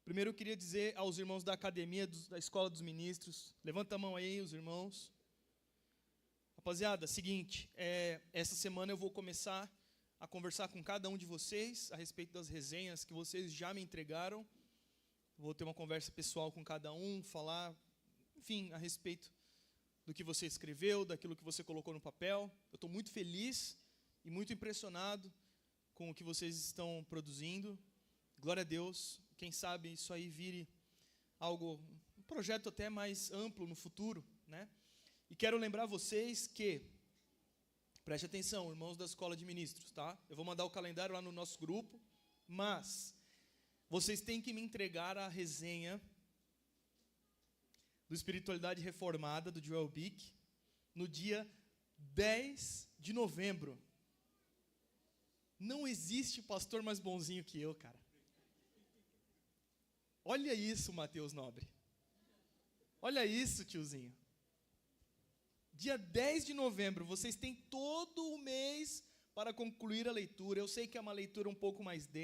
Primeiro eu queria dizer aos irmãos da academia, da Escola dos Ministros, levanta a mão aí, os irmãos. Rapaziada, seguinte, essa semana eu vou começar a conversar com cada um de vocês a respeito das resenhas que vocês já me entregaram. Vou ter uma conversa pessoal com cada um, falar, enfim, a respeito do que você escreveu, daquilo que você colocou no papel. Eu estou muito feliz e muito impressionado com o que vocês estão produzindo. Glória a Deus. Quem sabe isso aí vire algo, um projeto até mais amplo no futuro, né? E quero lembrar vocês que, preste atenção, irmãos da Escola de Ministros, tá? Eu vou mandar o calendário lá no nosso grupo, mas vocês têm que me entregar a resenha do Espiritualidade Reformada, do Joel Bick, no dia 10 de novembro. Não existe pastor mais bonzinho que eu, cara. Olha isso, Mateus Nobre. Olha isso, tiozinho. Dia 10 de novembro, vocês têm todo o mês para concluir a leitura. Eu sei que é uma leitura um pouco mais densa.